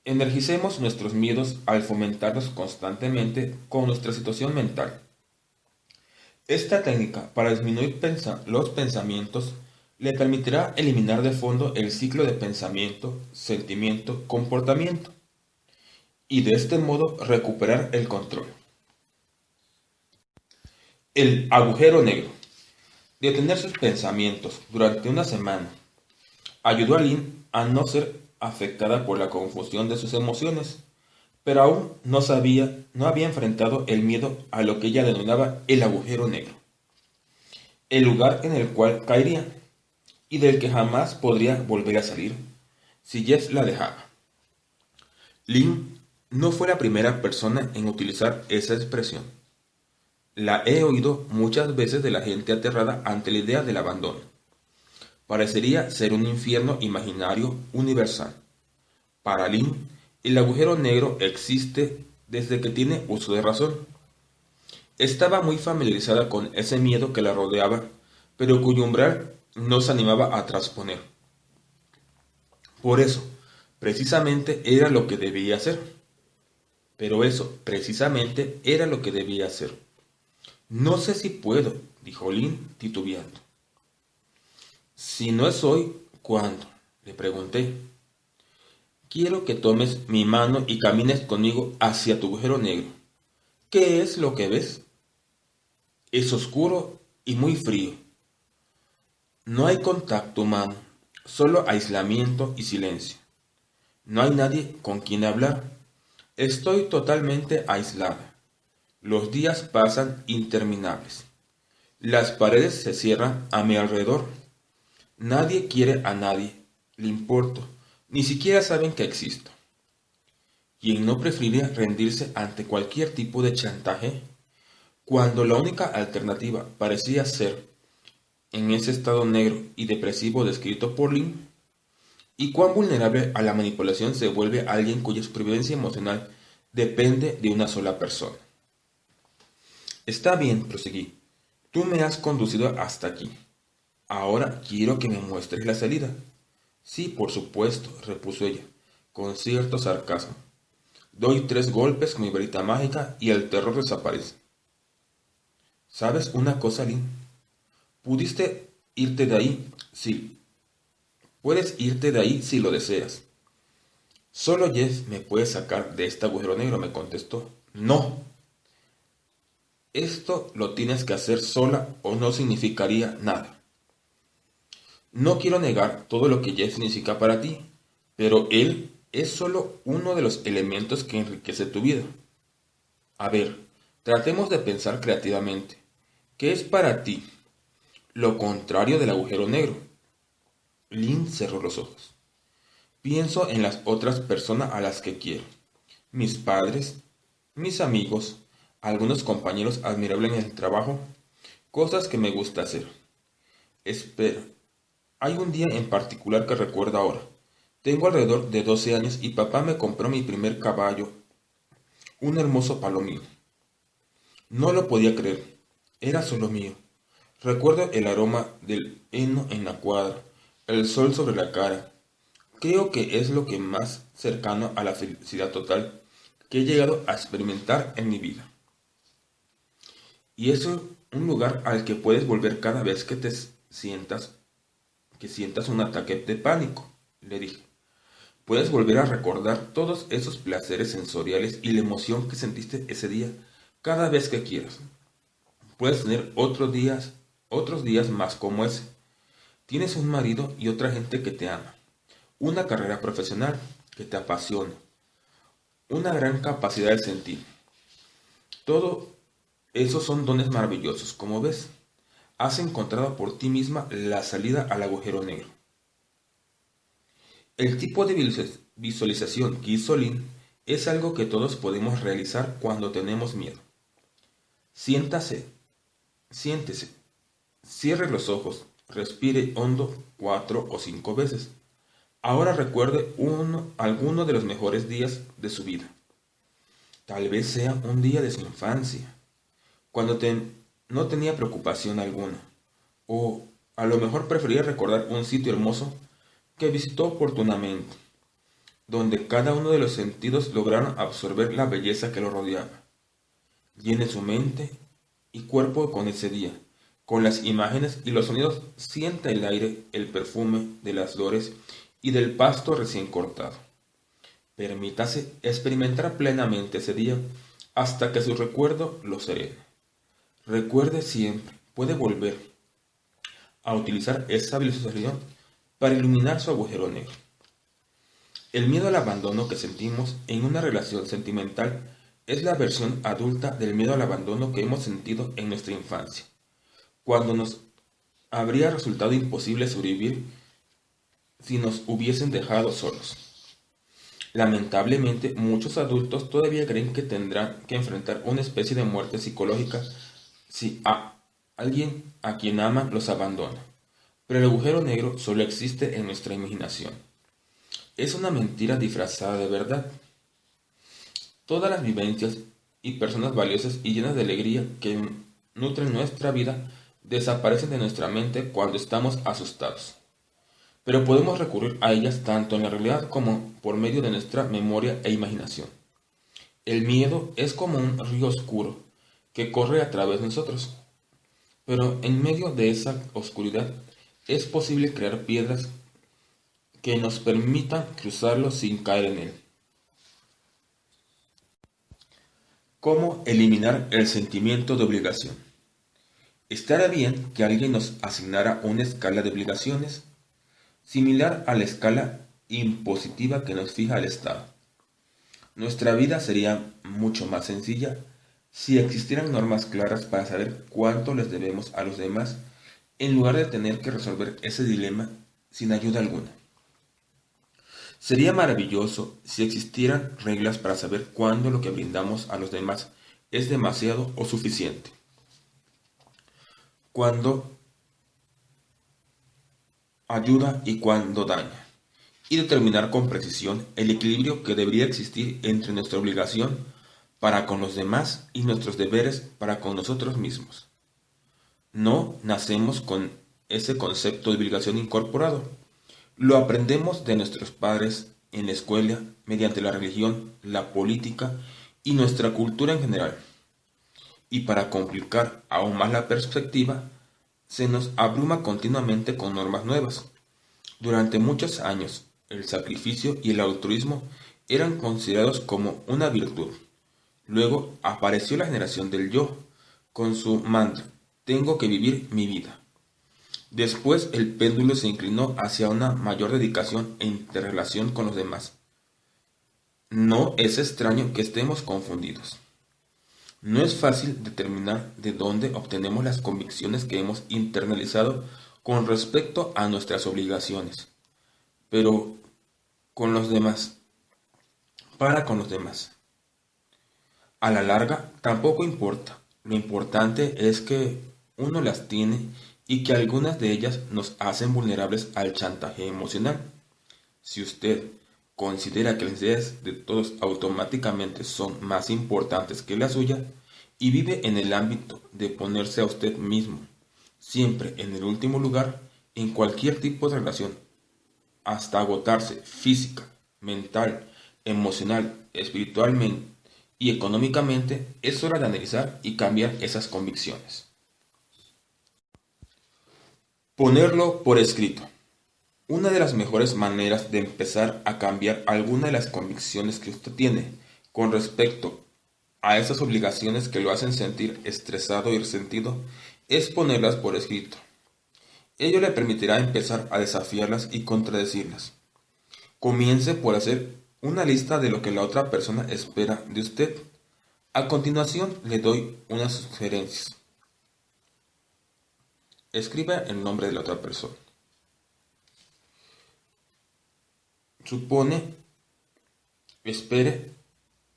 Speaker 1: Energicemos nuestros miedos al fomentarlos constantemente con nuestra situación mental. Esta técnica para disminuir los pensamientos le permitirá eliminar de fondo el ciclo de pensamiento, sentimiento, comportamiento y de este modo recuperar el control. El agujero negro. Detener sus pensamientos durante una semana ayudó a Lynn a no ser afectada por la confusión de sus emociones, pero aún no había enfrentado el miedo a lo que ella denominaba el agujero negro, el lugar en el cual caería y del que jamás podría volver a salir si Jess la dejaba. Lynn no fue la primera persona en utilizar esa expresión. La he oído muchas veces de la gente aterrada ante la idea del abandono. Parecería ser un infierno imaginario universal. Para Lynn, el agujero negro existe desde que tiene uso de razón. Estaba muy familiarizada con ese miedo que la rodeaba, pero cuyo umbral no se animaba a trasponer. Por eso, precisamente era lo que debía hacer. Pero eso, precisamente, era lo que debía hacer. No sé si puedo, dijo Lynn titubeando. Si no es hoy, ¿cuándo? Le pregunté. Quiero que tomes mi mano y camines conmigo hacia tu agujero negro. ¿Qué es lo que ves? Es oscuro y muy frío. No hay contacto humano, solo aislamiento y silencio. No hay nadie con quien hablar. Estoy totalmente aislada. Los días pasan interminables. Las paredes se cierran a mi alrededor. Nadie quiere a nadie. Le importo. Ni siquiera saben que existo. ¿Quién no preferiría rendirse ante cualquier tipo de chantaje? Cuando la única alternativa parecía ser en ese estado negro y depresivo descrito por Lynn, y cuán vulnerable a la manipulación se vuelve alguien cuya supervivencia emocional depende de una sola persona. Está bien, proseguí. Tú me has conducido hasta aquí. Ahora quiero que me muestres la salida. Sí, por supuesto, repuso ella, con cierto sarcasmo. Doy 3 golpes con mi varita mágica y el terror desaparece. ¿Sabes una cosa, Lynn? Pudiste irte de ahí, sí. Puedes irte de ahí si lo deseas. Solo Jess me puede sacar de este agujero negro, me contestó. No. Esto lo tienes que hacer sola o no significaría nada. No quiero negar todo lo que Jess significa para ti, pero él es solo uno de los elementos que enriquece tu vida. A ver, tratemos de pensar creativamente. ¿Qué es para ti lo contrario del agujero negro? Lynn cerró los ojos. Pienso en las otras personas a las que quiero. Mis padres, mis amigos, algunos compañeros admirables en el trabajo, cosas que me gusta hacer. Espera, hay un día en particular que recuerdo ahora. Tengo alrededor de 12 años y papá me compró mi primer caballo, un hermoso palomino. No lo podía creer, era solo mío. Recuerdo el aroma del heno en la cuadra, el sol sobre la cara. Creo que es lo que más cercano a la felicidad total que he llegado a experimentar en mi vida. Y es un lugar al que puedes volver cada vez que sientas un ataque de pánico, le dije. Puedes volver a recordar todos esos placeres sensoriales y la emoción que sentiste ese día cada vez que quieras. Puedes tener otros días más como ese. Tienes un marido y otra gente que te ama. Una carrera profesional que te apasiona. Una gran capacidad de sentir. Todo esos son dones maravillosos, como ves. Has encontrado por ti misma la salida al agujero negro. El tipo de visualización que hizo Lynn es algo que todos podemos realizar cuando tenemos miedo. Siéntase, siéntese, cierre los ojos, Respire hondo 4 o 5 veces. Ahora recuerde alguno de los mejores días de su vida. Tal vez sea un día de su infancia, cuando no tenía preocupación alguna. O a lo mejor prefería recordar un sitio hermoso que visitó oportunamente, donde cada uno de los sentidos lograron absorber la belleza que lo rodeaba. Llene su mente y cuerpo con ese día, con las imágenes y los sonidos. Sienta el aire, el perfume de las flores y del pasto recién cortado. Permítase experimentar plenamente ese día hasta que su recuerdo lo serene. Recuerde siempre, puede volver a utilizar esa visualización para iluminar su agujero negro. El miedo al abandono que sentimos en una relación sentimental es la versión adulta del miedo al abandono que hemos sentido en nuestra infancia, cuando nos habría resultado imposible sobrevivir si nos hubiesen dejado solos. Lamentablemente, muchos adultos todavía creen que tendrán que enfrentar una especie de muerte psicológica si a alguien a quien aman los abandona. Pero el agujero negro solo existe en nuestra imaginación. Es una mentira disfrazada de verdad. Todas las vivencias y personas valiosas y llenas de alegría que nutren nuestra vida desaparecen de nuestra mente cuando estamos asustados. Pero podemos recurrir a ellas tanto en la realidad como por medio de nuestra memoria e imaginación. El miedo es como un río oscuro que corre a través de nosotros, pero en medio de esa oscuridad es posible crear piedras que nos permitan cruzarlo sin caer en él. ¿Cómo eliminar el sentimiento de obligación? Estaría bien que alguien nos asignara una escala de obligaciones similar a la escala impositiva que nos fija el Estado. Nuestra vida sería mucho más sencilla si existieran normas claras para saber cuánto les debemos a los demás, en lugar de tener que resolver ese dilema sin ayuda alguna. Sería maravilloso si existieran reglas para saber cuándo lo que brindamos a los demás es demasiado o suficiente, cuándo ayuda y cuándo daña, y determinar con precisión el equilibrio que debería existir entre nuestra obligación para con los demás y nuestros deberes para con nosotros mismos. No nacemos con ese concepto de obligación incorporado. Lo aprendemos de nuestros padres en la escuela, mediante la religión, la política y nuestra cultura en general. Y para complicar aún más la perspectiva, se nos abruma continuamente con normas nuevas. Durante muchos años, el sacrificio y el altruismo eran considerados como una virtud. Luego apareció la generación del yo, con su mantra, tengo que vivir mi vida. Después el péndulo se inclinó hacia una mayor dedicación e interrelación con los demás. No es extraño que estemos confundidos. No es fácil determinar de dónde obtenemos las convicciones que hemos internalizado con respecto a nuestras obligaciones, pero con los demás, para con los demás. A la larga, tampoco importa. Lo importante es que uno las tiene y que algunas de ellas nos hacen vulnerables al chantaje emocional. Si usted considera que las ideas de todos automáticamente son más importantes que la suya y vive en el ámbito de ponerse a usted mismo, siempre en el último lugar, en cualquier tipo de relación, hasta agotarse física, mental, emocional, espiritualmente y económicamente, es hora de analizar y cambiar esas convicciones. Ponerlo por escrito. Una de las mejores maneras de empezar a cambiar alguna de las convicciones que usted tiene con respecto a esas obligaciones que lo hacen sentir estresado y resentido es ponerlas por escrito. Ello le permitirá empezar a desafiarlas y contradecirlas. Comience por hacer una lista de lo que la otra persona espera de usted. A continuación le doy unas sugerencias. Escriba el nombre de la otra persona. Supone, espere,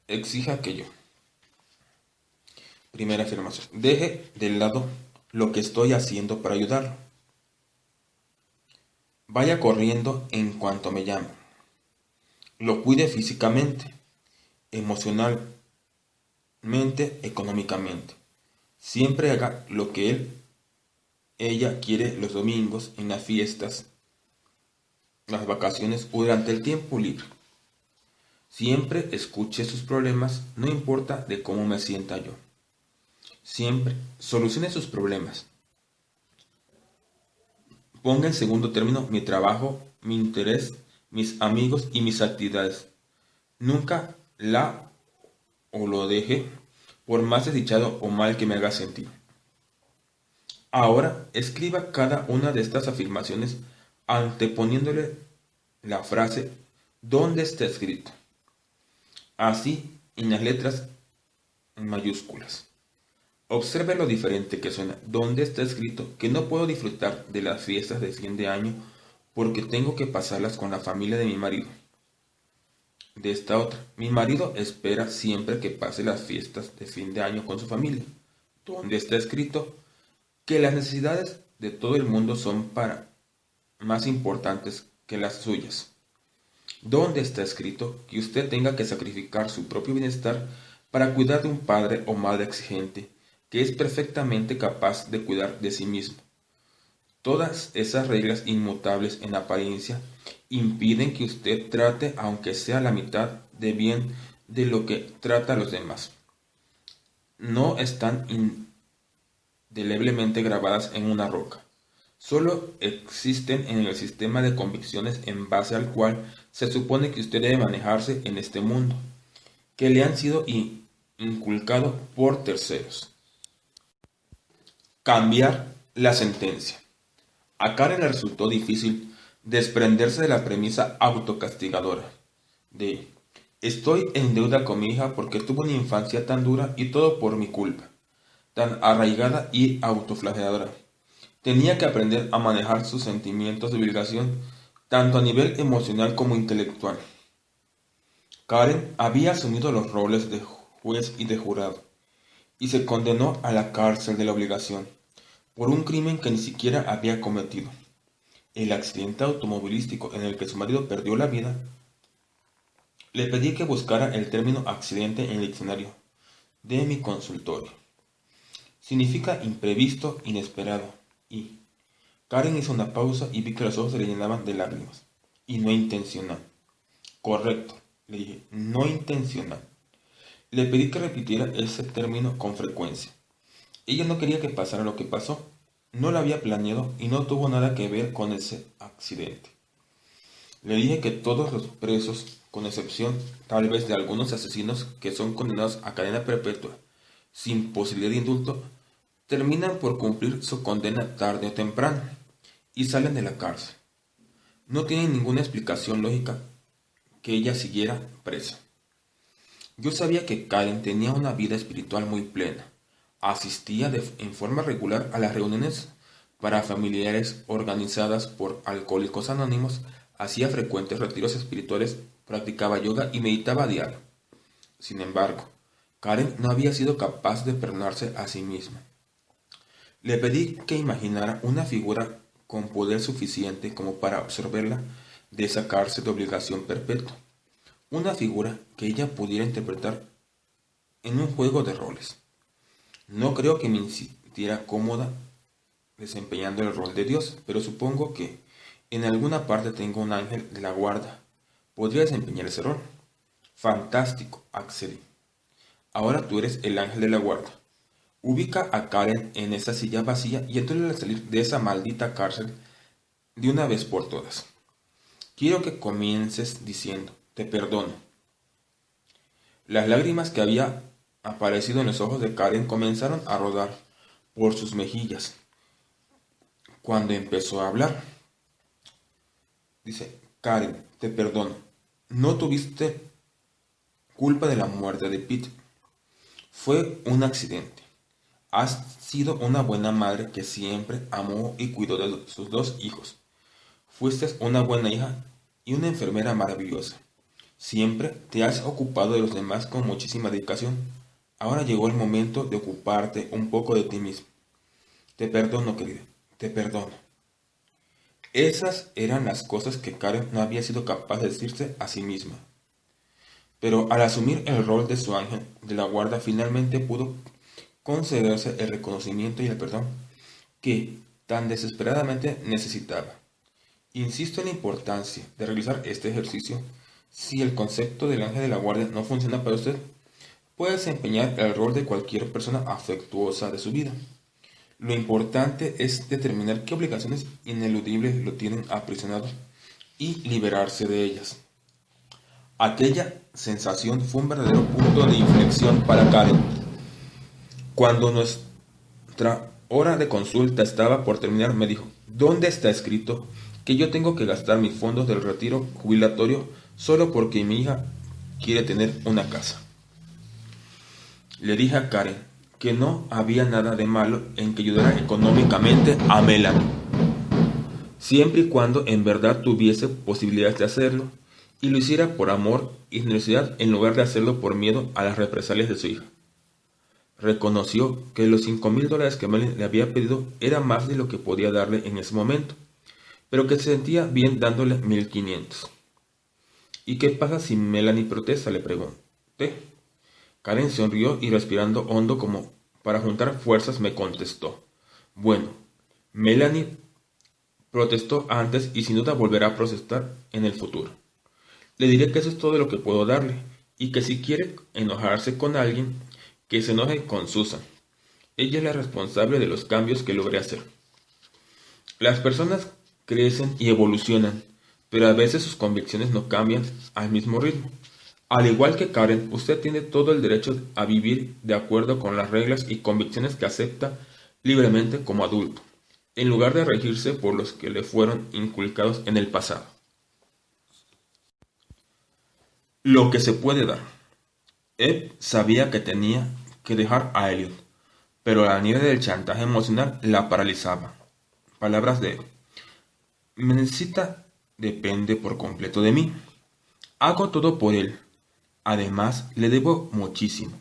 Speaker 1: exija aquello. Primera afirmación. Deje de lado lo que estoy haciendo para ayudarlo. vaya corriendo en cuanto me llame. Lo cuide físicamente, emocionalmente, económicamente. Siempre haga lo que ella quiere los domingos, en las fiestas, las vacaciones o durante el tiempo libre. Siempre escuche sus problemas, no importa de cómo me sienta yo. Siempre solucione sus problemas. Ponga en segundo término mi trabajo, mi interés, mis amigos y mis actividades. Nunca la o lo deje, por más desdichado o mal que me haga sentir. Ahora escriba cada una de estas afirmaciones anteponiéndole la frase ¿dónde está escrito? Así en las letras en mayúsculas. Observe lo diferente que suena. ¿Dónde está escrito que no puedo disfrutar de las fiestas de fin de año porque tengo que pasarlas con la familia de mi marido? De esta otra, mi marido espera siempre que pase las fiestas de fin de año con su familia. ¿Dónde está escrito que las necesidades de todo el mundo son para más importantes que las suyas? ¿Dónde está escrito que usted tenga que sacrificar su propio bienestar para cuidar de un padre o madre exigente que es perfectamente capaz de cuidar de sí mismo? Todas esas reglas inmutables en apariencia impiden que usted trate aunque sea la mitad de bien de lo que trata a los demás. No están indeleblemente grabadas en una roca. Solo existen en el sistema de convicciones en base al cual se supone que usted debe manejarse en este mundo, que le han sido inculcados por terceros. Cambiar la sentencia. A Karen le resultó difícil desprenderse de la premisa autocastigadora de estoy en deuda con mi hija porque tuvo una infancia tan dura y todo por mi culpa, tan arraigada y autoflageladora. Tenía que aprender a manejar sus sentimientos de obligación, tanto a nivel emocional como intelectual. Karen había asumido los roles de juez y de jurado, y se condenó a la cárcel de la obligación, por un crimen que ni siquiera había cometido. El accidente automovilístico en el que su marido perdió la vida. Le pedí que buscara el término accidente en el diccionario de mi consultorio. Significa imprevisto, inesperado, y Karen hizo una pausa y vi que los ojos se le llenaban de lágrimas. Y no intencional. Correcto, le dije, no intencional. Le pedí que repitiera ese término con frecuencia. Ella no quería que pasara lo que pasó. No lo había planeado y no tuvo nada que ver con ese accidente. Le dije que todos los presos, con excepción tal vez de algunos asesinos que son condenados a cadena perpetua, sin posibilidad de indulto, terminan por cumplir su condena tarde o temprano y salen de la cárcel. No tiene ninguna explicación lógica que ella siguiera presa. Yo sabía que Karen tenía una vida espiritual muy plena. Asistía en forma regular a las reuniones para familiares organizadas por Alcohólicos Anónimos, hacía frecuentes retiros espirituales, practicaba yoga y meditaba a diario. Sin embargo, Karen no había sido capaz de perdonarse a sí misma. Le pedí que imaginara una figura con poder suficiente como para absorberla de esa cárcel de obligación perpetua. Una figura que ella pudiera interpretar en un juego de roles. No creo que me sintiera cómoda desempeñando el rol de Dios, pero supongo que en alguna parte tengo un ángel de la guarda. Podría desempeñar ese rol. Fantástico, accedí. Ahora tú eres el ángel de la guarda. Ubica a Karen en esa silla vacía y entonces a salir de esa maldita cárcel de una vez por todas. Quiero que comiences diciendo, te perdono. Las lágrimas que había aparecido en los ojos de Karen comenzaron a rodar por sus mejillas cuando empezó a hablar. Dice, Karen, te perdono. No tuviste culpa de la muerte de Pete. Fue un accidente. Has sido una buena madre que siempre amó y cuidó de sus dos hijos. Fuiste una buena hija y una enfermera maravillosa. Siempre te has ocupado de los demás con muchísima dedicación. Ahora llegó el momento de ocuparte un poco de ti mismo. Te perdono, querida. Te perdono. Esas eran las cosas que Karen no había sido capaz de decirse a sí misma. Pero al asumir el rol de su ángel de la guarda, finalmente pudo concederse el reconocimiento y el perdón que tan desesperadamente necesitaba. Insisto en la importancia de realizar este ejercicio. Si el concepto del ángel de la guardia no funciona para usted, puede desempeñar el rol de cualquier persona afectuosa de su vida. Lo importante es determinar qué obligaciones ineludibles lo tienen aprisionado y liberarse de ellas. Aquella sensación fue un verdadero punto de inflexión para Karen. Cuando nuestra hora de consulta estaba por terminar, me dijo: ¿dónde está escrito que yo tengo que gastar mis fondos del retiro jubilatorio solo porque mi hija quiere tener una casa? Le dije a Karen que no había nada de malo en que ayudara económicamente a Melanie, siempre y cuando en verdad tuviese posibilidades de hacerlo, y lo hiciera por amor y generosidad en lugar de hacerlo por miedo a las represalias de su hija. Reconoció que los $5,000 que Melanie le había pedido era más de lo que podía darle en ese momento, pero que se sentía bien dándole 1,500. ¿Y qué pasa si Melanie protesta?, le pregunté. Karen sonrió y, respirando hondo como para juntar fuerzas, me contestó: bueno, Melanie protestó antes y sin duda volverá a protestar en el futuro. Le diré que eso es todo lo que puedo darle, y que si quiere enojarse con alguien, que se enoje con Susan. Ella es la responsable de los cambios que logré hacer. Las personas crecen y evolucionan, pero a veces sus convicciones no cambian al mismo ritmo. Al igual que Karen, usted tiene todo el derecho a vivir de acuerdo con las reglas y convicciones que acepta libremente como adulto, en lugar de regirse por los que le fueron inculcados en el pasado. Lo que se puede dar. Ed sabía que tenía que dejar a Elliot, pero la nieve del chantaje emocional la paralizaba. Palabras de Ed: me necesita, depende por completo de mí. Hago todo por él. Además, le debo muchísimo.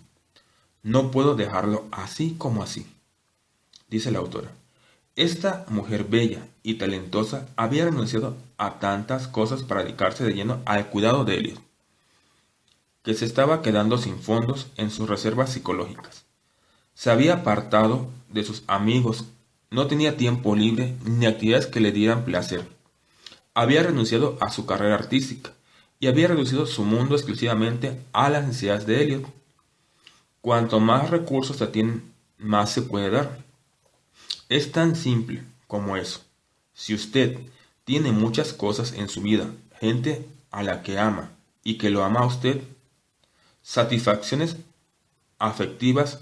Speaker 1: No puedo dejarlo así como así, dice la autora. Esta mujer bella y talentosa había renunciado a tantas cosas para dedicarse de lleno al cuidado de Elliot, que se estaba quedando sin fondos en sus reservas psicológicas. Se había apartado de sus amigos, no tenía tiempo libre ni actividades que le dieran placer. Había renunciado a su carrera artística y había reducido su mundo exclusivamente a las necesidades de Elliot. Cuanto más recursos se tienen, más se puede dar. Es tan simple como eso. Si usted tiene muchas cosas en su vida, gente a la que ama y que lo ama a usted, satisfacciones afectivas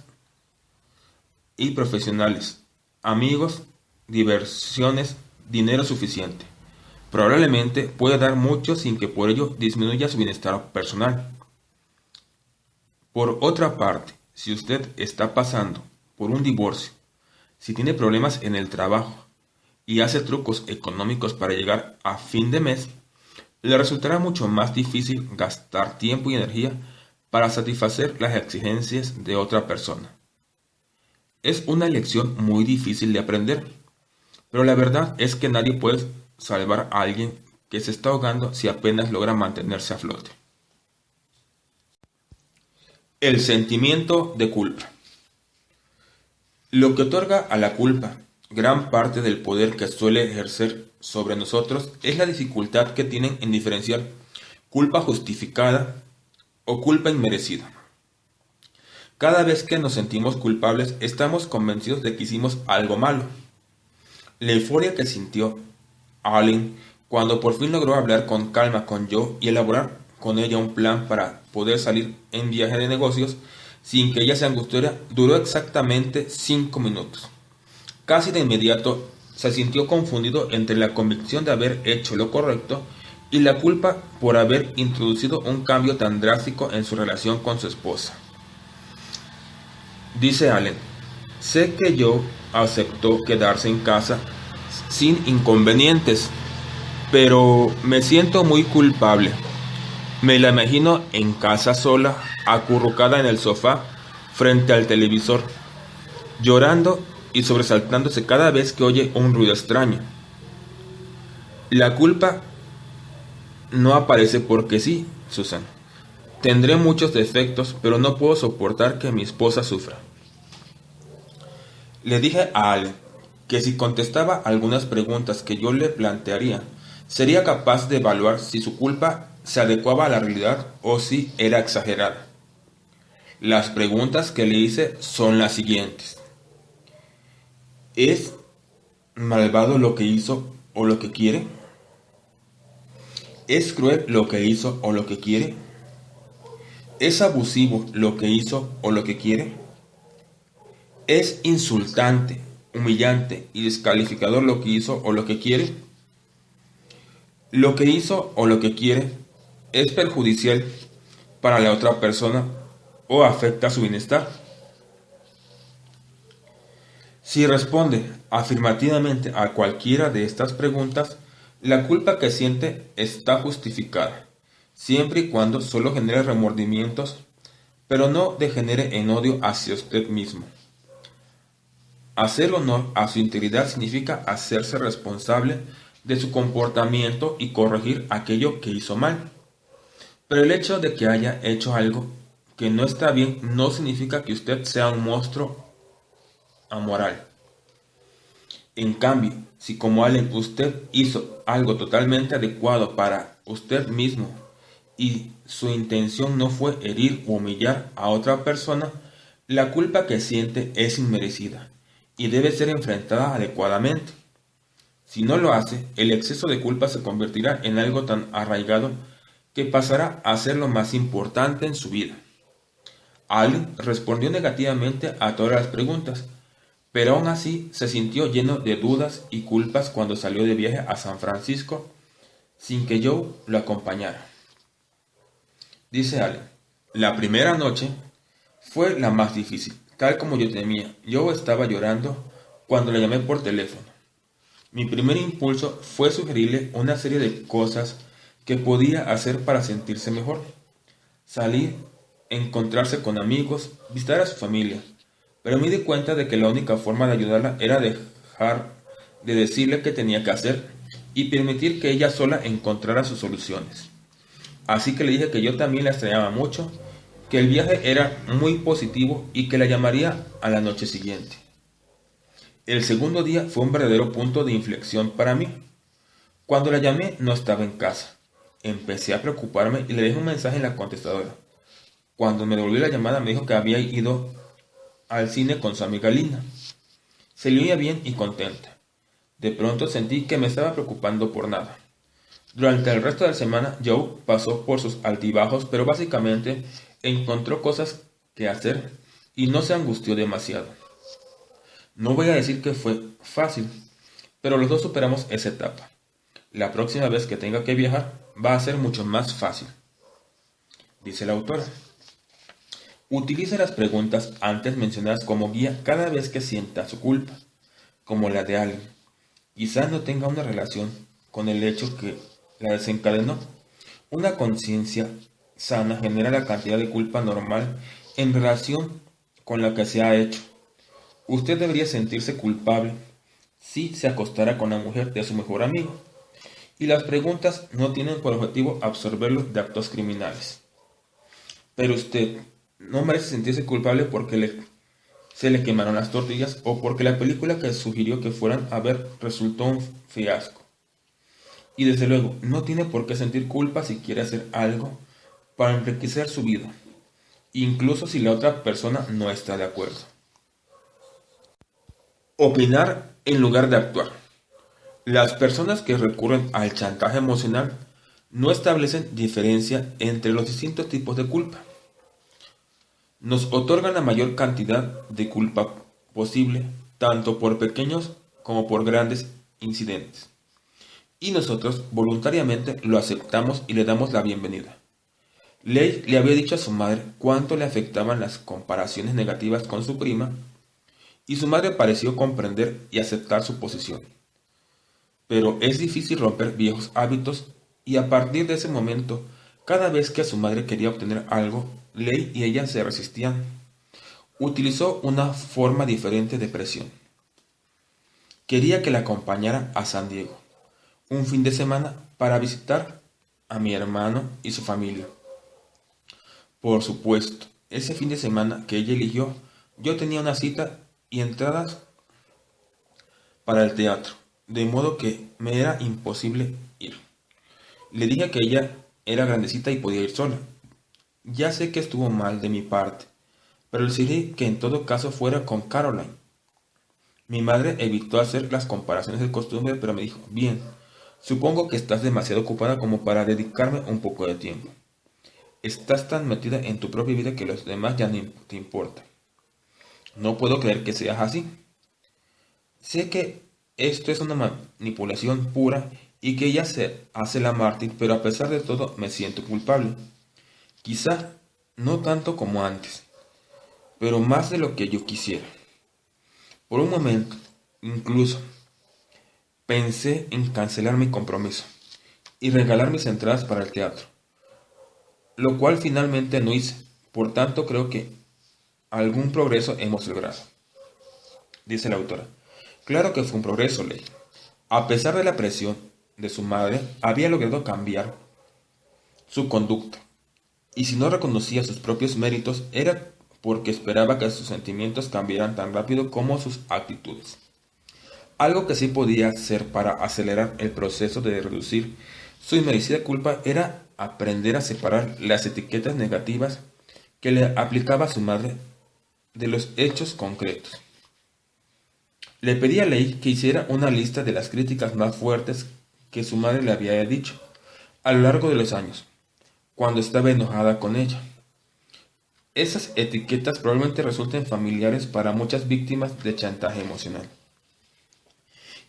Speaker 1: y profesionales, amigos, diversiones, dinero suficiente, probablemente puede dar mucho sin que por ello disminuya su bienestar personal. Por otra parte, si usted está pasando por un divorcio, si tiene problemas en el trabajo y hace trucos económicos para llegar a fin de mes, le resultará mucho más difícil gastar tiempo y energía para satisfacer las exigencias de otra persona. Es una lección muy difícil de aprender, pero la verdad es que nadie puede salvar a alguien que se está ahogando si apenas logra mantenerse a flote. El sentimiento de culpa. Lo que otorga a la culpa gran parte del poder que suele ejercer sobre nosotros es la dificultad que tienen en diferenciar culpa justificada o culpa inmerecida. Cada vez que nos sentimos culpables, estamos convencidos de que hicimos algo malo. La euforia que sintió Allen cuando por fin logró hablar con calma con Joe y elaborar con ella un plan para poder salir en viaje de negocios sin que ella se angustiara, duró exactamente 5 minutos. Casi de inmediato se sintió confundido entre la convicción de haber hecho lo correcto y la culpa por haber introducido un cambio tan drástico en su relación con su esposa. Dice Allen: sé que Joe aceptó quedarse en casa sin inconvenientes, pero me siento muy culpable. Me la imagino en casa sola, acurrucada en el sofá, frente al televisor, llorando y sobresaltándose cada vez que oye un ruido extraño. La culpa no aparece porque sí, Susan. Tendré muchos defectos, pero no puedo soportar que mi esposa sufra. Le dije a Allen que si contestaba algunas preguntas que yo le plantearía, sería capaz de evaluar si su culpa se adecuaba a la realidad o si era exagerada. Las preguntas que le hice son las siguientes. ¿Es malvado lo que hizo o lo que quiere? ¿Es cruel lo que hizo o lo que quiere? ¿Es abusivo lo que hizo o lo que quiere? ¿Es insultante, humillante y descalificador lo que hizo o lo que quiere? ¿Lo que hizo o lo que quiere es perjudicial para la otra persona o afecta su bienestar? Si responde afirmativamente a cualquiera de estas preguntas, la culpa que siente está justificada, siempre y cuando solo genere remordimientos, pero no degenere en odio hacia usted mismo. Hacer honor a su integridad significa hacerse responsable de su comportamiento y corregir aquello que hizo mal. Pero el hecho de que haya hecho algo que no está bien no significa que usted sea un monstruo amoral. En cambio, si como Allen usted hizo algo totalmente adecuado para usted mismo y su intención no fue herir o humillar a otra persona, la culpa que siente es inmerecida y debe ser enfrentada adecuadamente. Si no lo hace, el exceso de culpa se convertirá en algo tan arraigado que pasará a ser lo más importante en su vida. Allen respondió negativamente a todas las preguntas, pero aún así se sintió lleno de dudas y culpas cuando salió de viaje a San Francisco sin que Joe lo acompañara. Dice Allen, la primera noche fue la más difícil, tal como yo temía. Joe estaba llorando cuando le llamé por teléfono. Mi primer impulso fue sugerirle una serie de cosas que podía hacer para sentirse mejor. Salir, encontrarse con amigos, visitar a su familia. Pero me di cuenta de que la única forma de ayudarla era dejar de decirle qué tenía que hacer y permitir que ella sola encontrara sus soluciones. Así que le dije que yo también la extrañaba mucho, que el viaje era muy positivo y que la llamaría a la noche siguiente. El segundo día fue un verdadero punto de inflexión para mí. Cuando la llamé no estaba en casa. Empecé a preocuparme y le dejé un mensaje en la contestadora. Cuando me devolvió la llamada me dijo que había ido al cine con su amiga Lina. Se le oía bien y contenta. De pronto sentí que me estaba preocupando por nada. Durante el resto de la semana Joe pasó por sus altibajos, pero básicamente encontró cosas que hacer y no se angustió demasiado. No voy a decir que fue fácil, pero los dos superamos esa etapa. La próxima vez que tenga que viajar va a ser mucho más fácil, dice la autora. Utilice las preguntas antes mencionadas como guía cada vez que sienta su culpa, como la de alguien. Quizás no tenga una relación con el hecho que la desencadenó. Una conciencia sana genera la cantidad de culpa normal en relación con la que se ha hecho. Usted debería sentirse culpable si se acostara con la mujer de su mejor amigo. Y las preguntas no tienen por objetivo absorberlo de actos criminales. Pero usted no merece sentirse culpable porque se le quemaron las tortillas o porque la película que sugirió que fueran a ver resultó un fiasco. Y desde luego, no tiene por qué sentir culpa si quiere hacer algo para enriquecer su vida, incluso si la otra persona no está de acuerdo. Opinar en lugar de actuar. Las personas que recurren al chantaje emocional no establecen diferencia entre los distintos tipos de culpa. Nos otorgan la mayor cantidad de culpa posible, tanto por pequeños como por grandes incidentes. Y nosotros voluntariamente lo aceptamos y le damos la bienvenida. Leigh le había dicho a su madre cuánto le afectaban las comparaciones negativas con su prima, y su madre pareció comprender y aceptar su posición. Pero es difícil romper viejos hábitos y a partir de ese momento, cada vez que su madre quería obtener algo, Leigh y ella se resistían. Utilizó una forma diferente de presión. Quería que la acompañara a San Diego, un fin de semana para visitar a mi hermano y su familia. Por supuesto, ese fin de semana que ella eligió, yo tenía una cita y entradas para el teatro, de modo que me era imposible ir. Le dije que ella era grandecita y podía ir sola. Ya sé que estuvo mal de mi parte, pero le sugerí que en todo caso fuera con Caroline. Mi madre evitó hacer las comparaciones de costumbre, pero me dijo, bien, supongo que estás demasiado ocupada como para dedicarme un poco de tiempo. Estás tan metida en tu propia vida que los demás ya ni te importan. No puedo creer que seas así. Sé que esto es una manipulación pura y que ella se hace la mártir, pero a pesar de todo me siento culpable. Quizá no tanto como antes, pero más de lo que yo quisiera. Por un momento, incluso, pensé en cancelar mi compromiso y regalar mis entradas para el teatro, lo cual finalmente no hice. Por tanto, creo que algún progreso hemos logrado, dice la autora. Claro que fue un progreso, Ley. A pesar de la presión de su madre, había logrado cambiar su conducta. Y si no reconocía sus propios méritos, era porque esperaba que sus sentimientos cambiaran tan rápido como sus actitudes. Algo que sí podía hacer para acelerar el proceso de reducir su inmerecida culpa era aprender a separar las etiquetas negativas que le aplicaba a su madre de los hechos concretos. Le pedí a Ley que hiciera una lista de las críticas más fuertes que su madre le había dicho a lo largo de los años, cuando estaba enojada con ella. Esas etiquetas probablemente resulten familiares para muchas víctimas de chantaje emocional.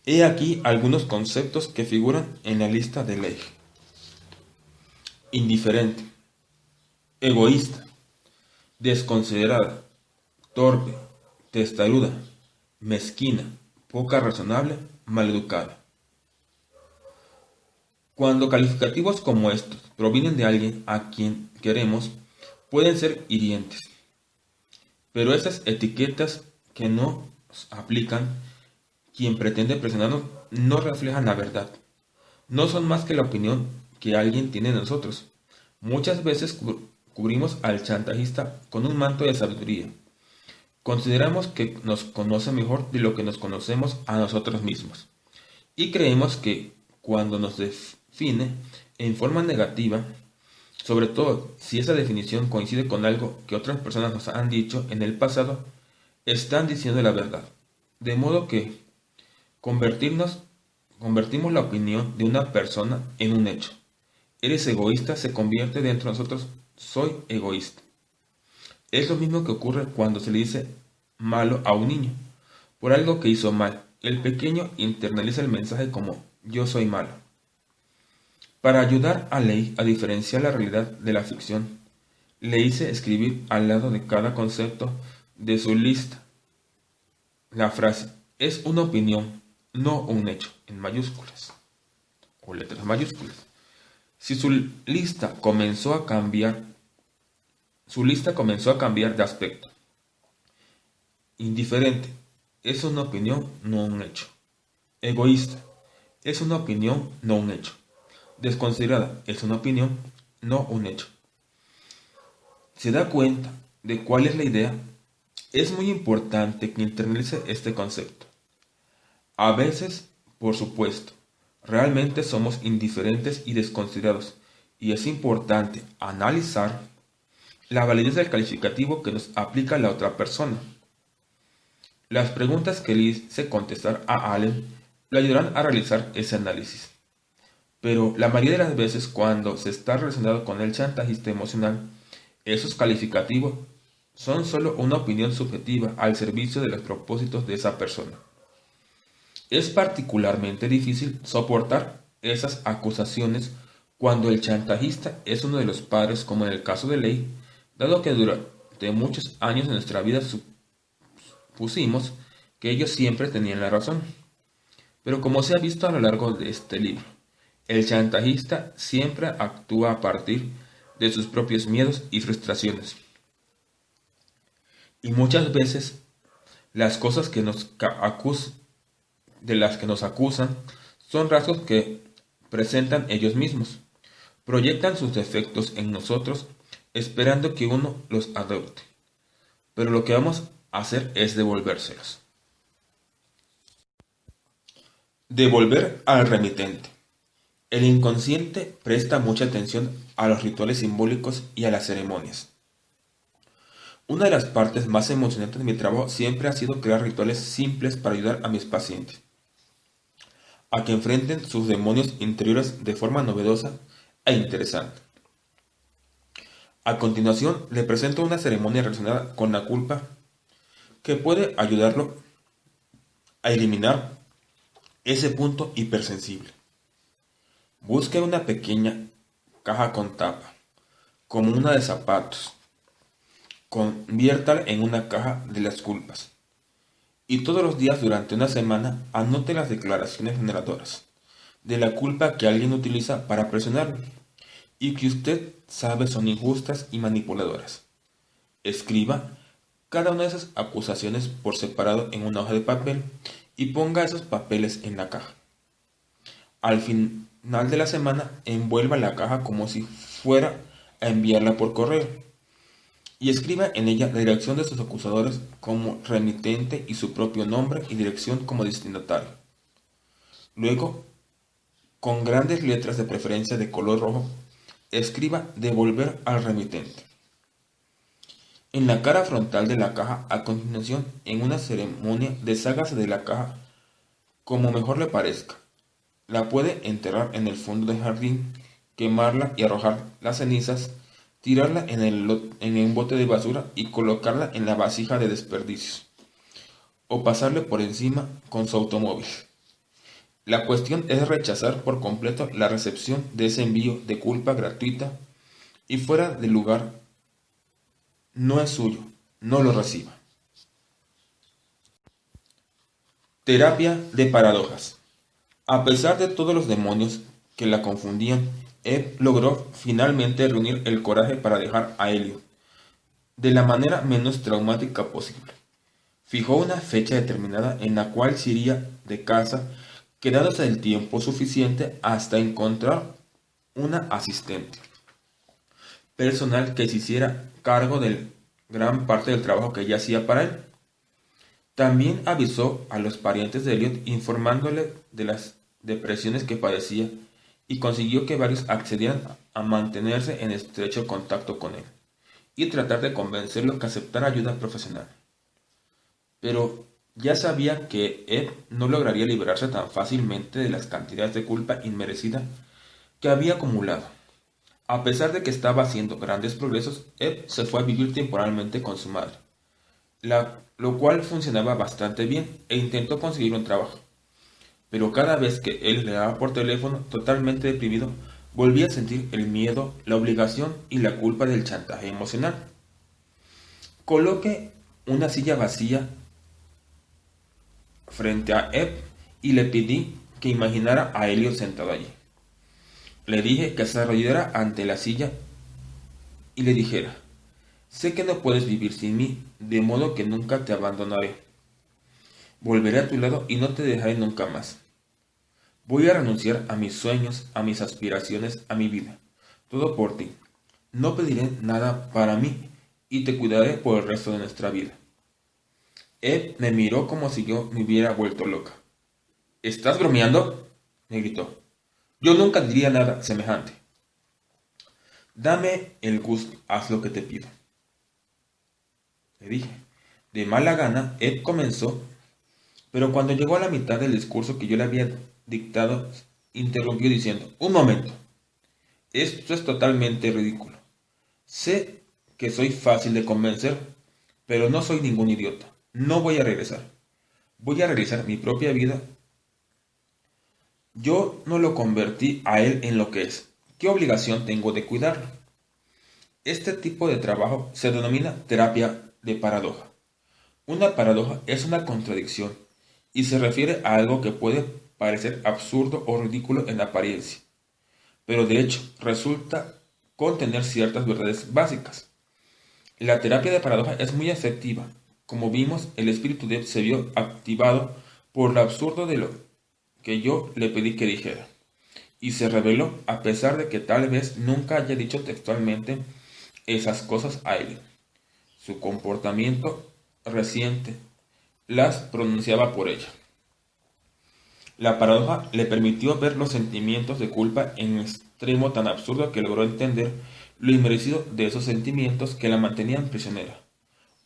Speaker 1: He aquí algunos conceptos que figuran en la lista de Ley. Indiferente, egoísta, desconsiderada, torpe, testaruda, mezquina, poca razonable, maleducada. Cuando calificativos como estos provienen de alguien a quien queremos, pueden ser hirientes. Pero esas etiquetas que nos aplican quien pretende presionarnos no reflejan la verdad. No son más que la opinión que alguien tiene de nosotros. Muchas veces cubrimos al chantajista con un manto de sabiduría. Consideramos que nos conoce mejor de lo que nos conocemos a nosotros mismos. Y creemos que cuando nos define en forma negativa, sobre todo si esa definición coincide con algo que otras personas nos han dicho en el pasado, están diciendo la verdad. De modo que convertimos la opinión de una persona en un hecho. Eres egoísta se convierte dentro de nosotros, soy egoísta. Es lo mismo que ocurre cuando se le dice malo a un niño, por algo que hizo mal. El pequeño internaliza el mensaje como yo soy malo. Para ayudar a Ley a diferenciar la realidad de la ficción, le hice escribir al lado de cada concepto de su lista la frase es una opinión, no un hecho, en mayúsculas o letras mayúsculas. Si su lista comenzó a cambiar de aspecto. Indiferente, es una opinión, no un hecho. Egoísta, es una opinión, no un hecho. Desconsiderada, es una opinión, no un hecho. ¿Se da cuenta de cuál es la idea? Es muy importante que internalice este concepto. A veces, por supuesto, realmente somos indiferentes y desconsiderados, y es importante analizar la validez del calificativo que nos aplica la otra persona. Las preguntas que le hice contestar a Allen le ayudarán a realizar ese análisis. Pero la mayoría de las veces cuando se está relacionado con el chantajista emocional, esos calificativos son solo una opinión subjetiva al servicio de los propósitos de esa persona. Es particularmente difícil soportar esas acusaciones cuando el chantajista es uno de los padres, como en el caso de Ley, dado que durante muchos años de nuestra vida supusimos que ellos siempre tenían la razón. Pero como se ha visto a lo largo de este libro, el chantajista siempre actúa a partir de sus propios miedos y frustraciones. Y muchas veces las cosas que de las que nos acusan son rasgos que presentan ellos mismos. Proyectan sus defectos en nosotros esperando que uno los adopte. Pero lo que vamos a hacer es devolvérselos. Devolver al remitente. El inconsciente presta mucha atención a los rituales simbólicos y a las ceremonias. Una de las partes más emocionantes de mi trabajo siempre ha sido crear rituales simples para ayudar a mis pacientes a que enfrenten sus demonios interiores de forma novedosa e interesante. A continuación, le presento una ceremonia relacionada con la culpa que puede ayudarlo a eliminar ese punto hipersensible. Busque una pequeña caja con tapa, como una de zapatos. Conviértala en una caja de las culpas. Y todos los días durante una semana anote las declaraciones generadoras de la culpa que alguien utiliza para presionarlo y que usted sabe son injustas y manipuladoras. Escriba cada una de esas acusaciones por separado en una hoja de papel y ponga esos papeles en la caja. Al final de la semana, envuelva la caja como si fuera a enviarla por correo y escriba en ella la dirección de sus acusadores como remitente y su propio nombre y dirección como destinatario. Luego, con grandes letras de preferencia de color rojo, escriba devolver al remitente. En la cara frontal de la caja, a continuación, en una ceremonia, deshágase de la caja como mejor le parezca. La puede enterrar en el fondo del jardín, quemarla y arrojar las cenizas, tirarla en un bote de basura y colocarla en la vasija de desperdicios, o pasarle por encima con su automóvil. La cuestión es rechazar por completo la recepción de ese envío de culpa gratuita y fuera de lugar. No es suyo, no lo reciba. Terapia de paradojas. A pesar de todos los demonios que la confundían, Eve logró finalmente reunir el coraje para dejar a Elliot de la manera menos traumática posible. Fijó una fecha determinada en la cual se iría de casa, quedándose el tiempo suficiente hasta encontrar una asistente personal que se hiciera cargo de gran parte del trabajo que ella hacía para él. También avisó a los parientes de Elliot informándole de las depresiones que padecía y consiguió que varios accedieran a mantenerse en estrecho contacto con él y tratar de convencerlo que aceptara ayuda profesional. Pero ya sabía que Ed no lograría librarse tan fácilmente de las cantidades de culpa inmerecida que había acumulado. A pesar de que estaba haciendo grandes progresos, Ed se fue a vivir temporalmente con su madre, lo cual funcionaba bastante bien e intentó conseguir un trabajo. Pero cada vez que él le daba por teléfono, totalmente deprimido, volvía a sentir el miedo, la obligación y la culpa del chantaje emocional. Coloque una silla vacía frente a Ed y le pedí que imaginara a Elliot sentado allí. Le dije que se arrodillara ante la silla y le dijera: sé que no puedes vivir sin mí, de modo que nunca te abandonaré. Volveré a tu lado y no te dejaré nunca más. Voy a renunciar a mis sueños, a mis aspiraciones, a mi vida. Todo por ti. No pediré nada para mí y te cuidaré por el resto de nuestra vida. Ed me miró como si yo me hubiera vuelto loca. ¿Estás bromeando?, me gritó. Yo nunca diría nada semejante. Dame el gusto, haz lo que te pido, le dije. De mala gana, Ed comenzó, pero cuando llegó a la mitad del discurso que yo le había dictado, interrumpió diciendo: un momento, esto es totalmente ridículo. Sé que soy fácil de convencer, pero no soy ningún idiota. No voy a regresar. Voy a realizar mi propia vida. Yo no lo convertí a él en lo que es. ¿Qué obligación tengo de cuidarlo? Este tipo de trabajo se denomina terapia de paradoja. Una paradoja es una contradicción y se refiere a algo que puede parecer absurdo o ridículo en apariencia, pero de hecho resulta contener ciertas verdades básicas. La terapia de paradoja es muy efectiva. Como vimos, el espíritu de Ed se vio activado por lo absurdo de lo que yo le pedí que dijera, y se reveló a pesar de que tal vez nunca haya dicho textualmente esas cosas a él. Su comportamiento reciente las pronunciaba por ella. La paradoja le permitió ver los sentimientos de culpa en un extremo tan absurdo que logró entender lo inmerecido de esos sentimientos que la mantenían prisionera.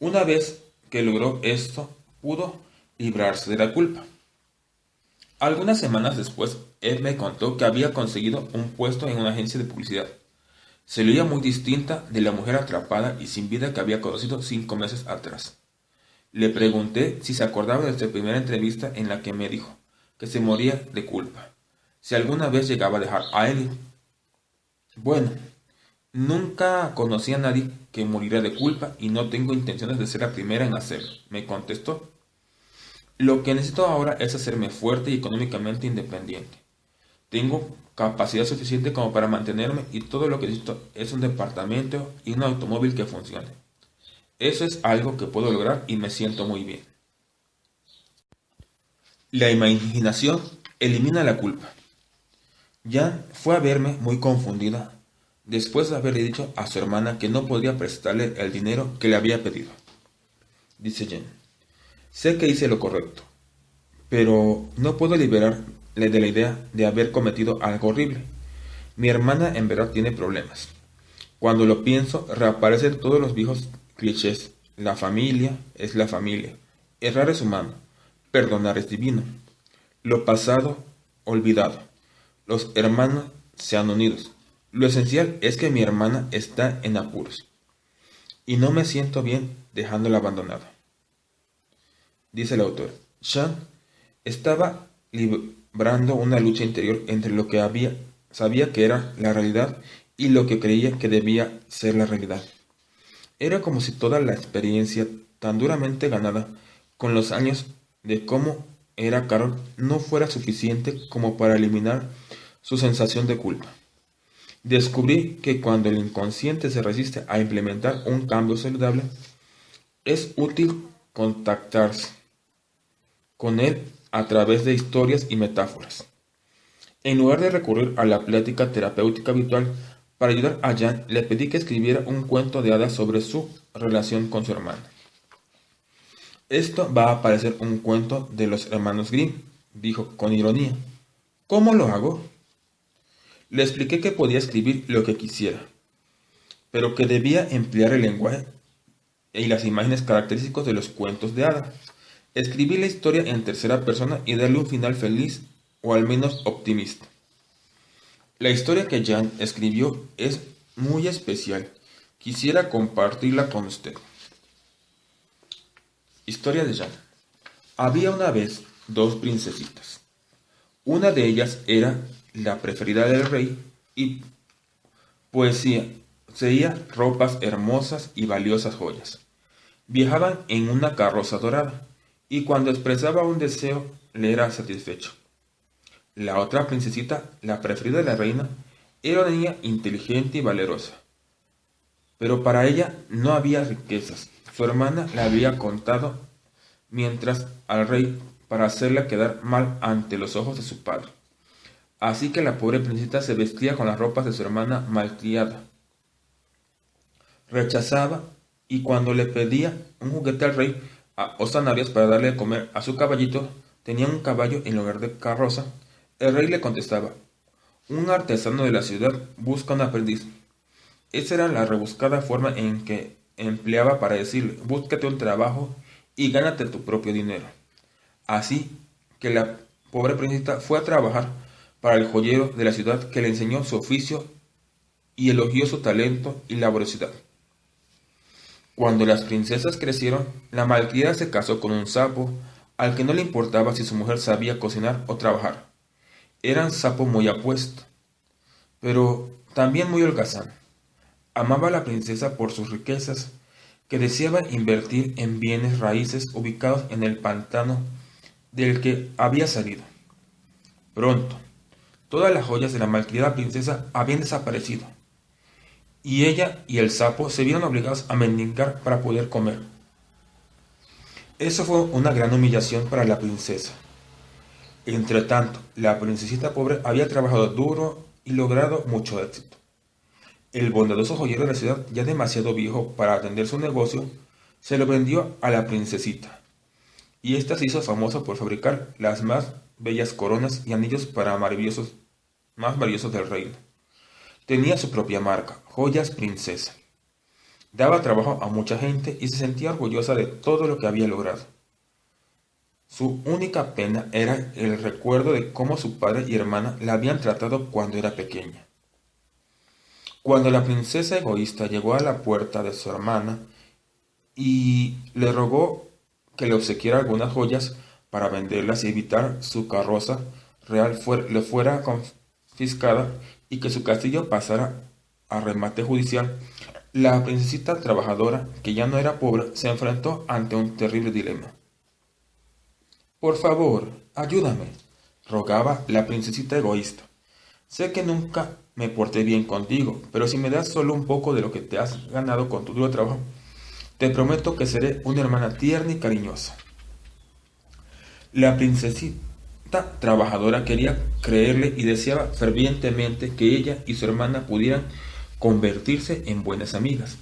Speaker 1: Una vez que logró esto, pudo librarse de la culpa. Algunas semanas después, Ed me contó que había conseguido un puesto en una agencia de publicidad. Se leía muy distinta de la mujer atrapada y sin vida que había conocido 5 meses atrás. Le pregunté si se acordaba de nuestra primera entrevista en la que me dijo que se moría de culpa, si alguna vez llegaba a dejar a Elliot. Bueno, nunca conocí a nadie que muriera de culpa y no tengo intenciones de ser la primera en hacerlo, me contestó. Lo que necesito ahora es hacerme fuerte y económicamente independiente. Tengo capacidad suficiente como para mantenerme y todo lo que necesito es un departamento y un automóvil que funcione. Eso es algo que puedo lograr y me siento muy bien. La imaginación elimina la culpa. Jan fue a verme muy confundida después de haberle dicho a su hermana que no podría prestarle el dinero que le había pedido. Dice Jan, sé que hice lo correcto, pero no puedo liberarle de la idea de haber cometido algo horrible. Mi hermana en verdad tiene problemas. Cuando lo pienso, reaparecen todos los viejos clichés. La familia es la familia. Errar es humano. Perdonar es divino. Lo pasado, olvidado. Los hermanos se han unido. Lo esencial es que mi hermana está en apuros. Y no me siento bien dejándola abandonada. Dice el autor. Sean estaba librando una lucha interior entre lo que sabía que era la realidad y lo que creía que debía ser la realidad. Era como si toda la experiencia tan duramente ganada con los años de cómo era Carol no fuera suficiente como para eliminar su sensación de culpa. Descubrí que cuando el inconsciente se resiste a implementar un cambio saludable, es útil contactarse con él a través de historias y metáforas. En lugar de recurrir a la plática terapéutica habitual, para ayudar a Jan le pedí que escribiera un cuento de hadas sobre su relación con su hermana. Esto va a parecer un cuento de los hermanos Grimm, dijo con ironía. ¿Cómo lo hago? Le expliqué que podía escribir lo que quisiera, pero que debía emplear el lenguaje y las imágenes característicos de los cuentos de hadas. Escribí la historia en tercera persona y darle un final feliz o al menos optimista. La historia que Jan escribió es muy especial. Quisiera compartirla con usted. Historia de Jan. Había una vez dos princesitas. Una de ellas era la preferida del rey y poseía ropas hermosas y valiosas joyas. Viajaban en una carroza dorada y cuando expresaba un deseo le era satisfecho. La otra princesita, la preferida de la reina, era una niña inteligente y valerosa. Pero para ella no había riquezas. Su hermana le había contado mientras al rey para hacerla quedar mal ante los ojos de su padre. Así que la pobre princesita se vestía con las ropas de su hermana malcriada. Rechazaba y cuando le pedía un juguete al rey o zanahorias para darle de comer a su caballito, tenía un caballo en lugar de carroza. El rey le contestaba, un artesano de la ciudad busca un aprendiz. Esa era la rebuscada forma en que empleaba para decirle, búscate un trabajo y gánate tu propio dinero. Así que la pobre princesa fue a trabajar para el joyero de la ciudad que le enseñó su oficio y elogió su talento y laboriosidad. Cuando las princesas crecieron, la malcriada se casó con un sapo al que no le importaba si su mujer sabía cocinar o trabajar. Era un sapo muy apuesto, pero también muy holgazán. Amaba a la princesa por sus riquezas, que deseaba invertir en bienes raíces ubicados en el pantano del que había salido. Pronto, todas las joyas de la malcriada princesa habían desaparecido, y ella y el sapo se vieron obligados a mendigar para poder comer. Eso fue una gran humillación para la princesa. Entretanto, la princesita pobre había trabajado duro y logrado mucho éxito. El bondadoso joyero de la ciudad, ya demasiado viejo para atender su negocio, se lo vendió a la princesita, y ésta se hizo famosa por fabricar las más bellas coronas y anillos para más maravillosos del reino. Tenía su propia marca, Joyas Princesa. Daba trabajo a mucha gente y se sentía orgullosa de todo lo que había logrado. Su única pena era el recuerdo de cómo su padre y hermana la habían tratado cuando era pequeña. Cuando la princesa egoísta llegó a la puerta de su hermana y le rogó que le obsequiara algunas joyas para venderlas y evitar su carroza real le fuera confiscada y que su castillo pasara a remate judicial, la princesita trabajadora, que ya no era pobre, se enfrentó ante un terrible dilema. Por favor, ayúdame, rogaba la princesita egoísta. Sé que nunca me porté bien contigo, pero si me das solo un poco de lo que te has ganado con tu duro trabajo, te prometo que seré una hermana tierna y cariñosa. La princesita trabajadora quería creerle y deseaba fervientemente que ella y su hermana pudieran convertirse en buenas amigas.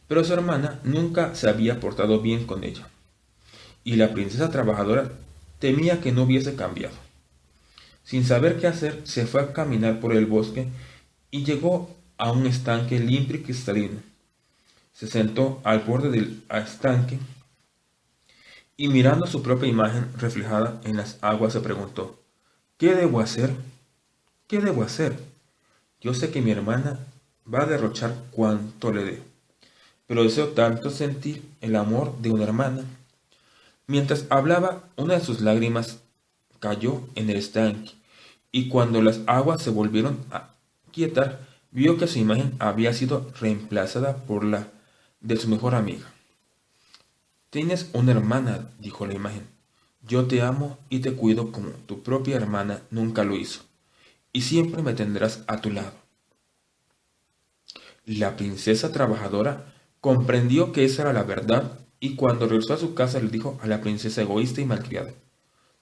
Speaker 1: Pero su hermana nunca se había portado bien con ella, y la princesa trabajadora temía que no hubiese cambiado. Sin saber qué hacer, se fue a caminar por el bosque y llegó a un estanque limpio y cristalino. Se sentó al borde del estanque y mirando su propia imagen reflejada en las aguas se preguntó, ¿qué debo hacer? ¿Qué debo hacer? Yo sé que mi hermana va a derrochar cuanto le dé, pero deseo tanto sentir el amor de una hermana. Mientras hablaba, una de sus lágrimas cayó en el estanque, y cuando las aguas se volvieron a quietar, vio que su imagen había sido reemplazada por la de su mejor amiga. Tienes una hermana, dijo la imagen. Yo te amo y te cuido como tu propia hermana nunca lo hizo, y siempre me tendrás a tu lado. La princesa trabajadora comprendió que esa era la verdad y cuando regresó a su casa le dijo a la princesa egoísta y malcriada,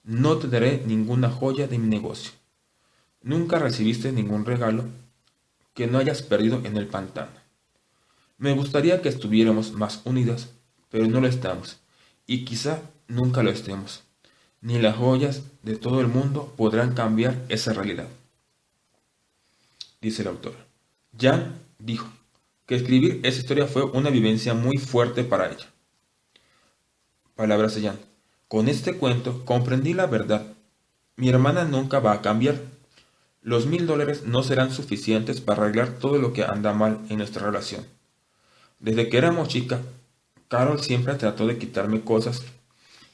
Speaker 1: no te daré ninguna joya de mi negocio. Nunca recibiste ningún regalo que no hayas perdido en el pantano. Me gustaría que estuviéramos más unidas, pero no lo estamos, y quizá nunca lo estemos. Ni las joyas de todo el mundo podrán cambiar esa realidad, dice el autor. Jan dijo que escribir esa historia fue una vivencia muy fuerte para ella. Palabras de Jan. Con este cuento comprendí la verdad. Mi hermana nunca va a cambiar. Los $1000 no serán suficientes para arreglar todo lo que anda mal en nuestra relación. Desde que éramos chica, Carol siempre trató de quitarme cosas,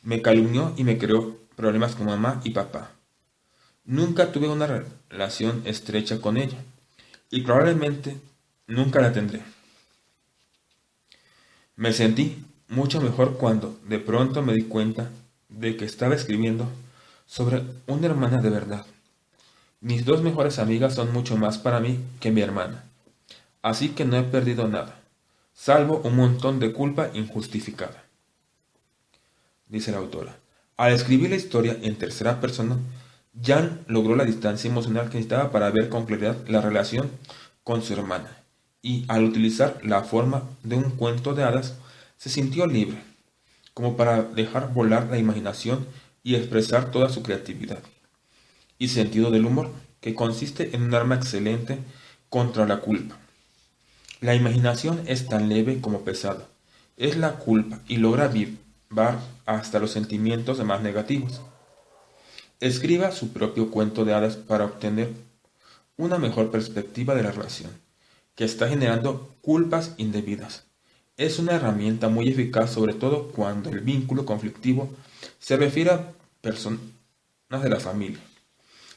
Speaker 1: me calumnió y me creó problemas con mamá y papá. Nunca tuve una relación estrecha con ella y probablemente nunca la tendré. Me sentí mucho mejor cuando de pronto me di cuenta de que estaba escribiendo sobre una hermana de verdad. Mis dos mejores amigas son mucho más para mí que mi hermana, así que no he perdido nada, salvo un montón de culpa injustificada, dice la autora. Al escribir la historia en tercera persona, Jan logró la distancia emocional que necesitaba para ver con claridad la relación con su hermana, y al utilizar la forma de un cuento de hadas, se sintió libre, como para dejar volar la imaginación y expresar toda su creatividad y sentido del humor, que consiste en un arma excelente contra la culpa. La imaginación es tan leve como pesada. Es la culpa y logra avivar hasta los sentimientos más negativos. Escriba su propio cuento de hadas para obtener una mejor perspectiva de la relación, que está generando culpas indebidas. Es una herramienta muy eficaz, sobre todo cuando el vínculo conflictivo se refiere a personas de la familia,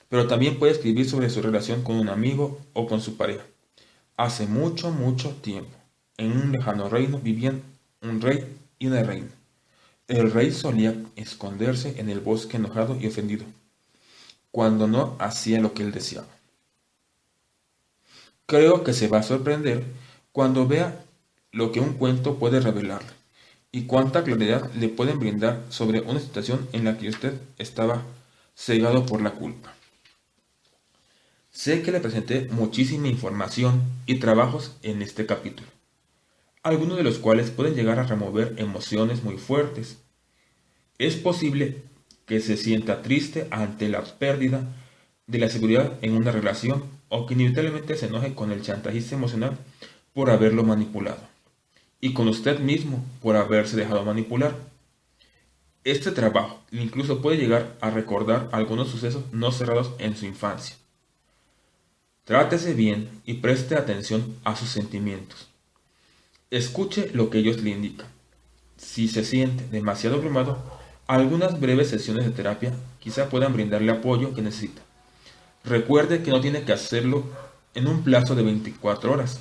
Speaker 1: pero también puede escribir sobre su relación con un amigo o con su pareja. Hace mucho, mucho tiempo, en un lejano reino vivían un rey y una reina. El rey solía esconderse en el bosque enojado y ofendido, cuando no hacía lo que él deseaba. Creo que se va a sorprender cuando vea lo que un cuento puede revelarle y cuánta claridad le pueden brindar sobre una situación en la que usted estaba cegado por la culpa. Sé que le presenté muchísima información y trabajos en este capítulo, algunos de los cuales pueden llegar a remover emociones muy fuertes. Es posible que se sienta triste ante la pérdida de la seguridad en una relación o que inevitablemente se enoje con el chantajista emocional por haberlo manipulado y con usted mismo por haberse dejado manipular. Este trabajo incluso puede llegar a recordar algunos sucesos no cerrados en su infancia. Trátese bien y preste atención a sus sentimientos. Escuche lo que ellos le indican. Si se siente demasiado abrumado, algunas breves sesiones de terapia quizá puedan brindarle apoyo que necesita. Recuerde que no tiene que hacerlo en un plazo de 24 horas.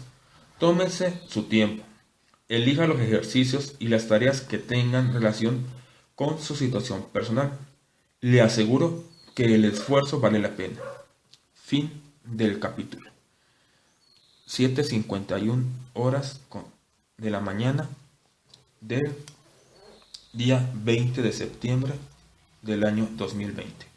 Speaker 1: Tómese su tiempo. Elija los ejercicios y las tareas que tengan relación con su situación personal. Le aseguro que el esfuerzo vale la pena. Fin del capítulo. 7:51 horas de la mañana del día 20 de septiembre del año 2020.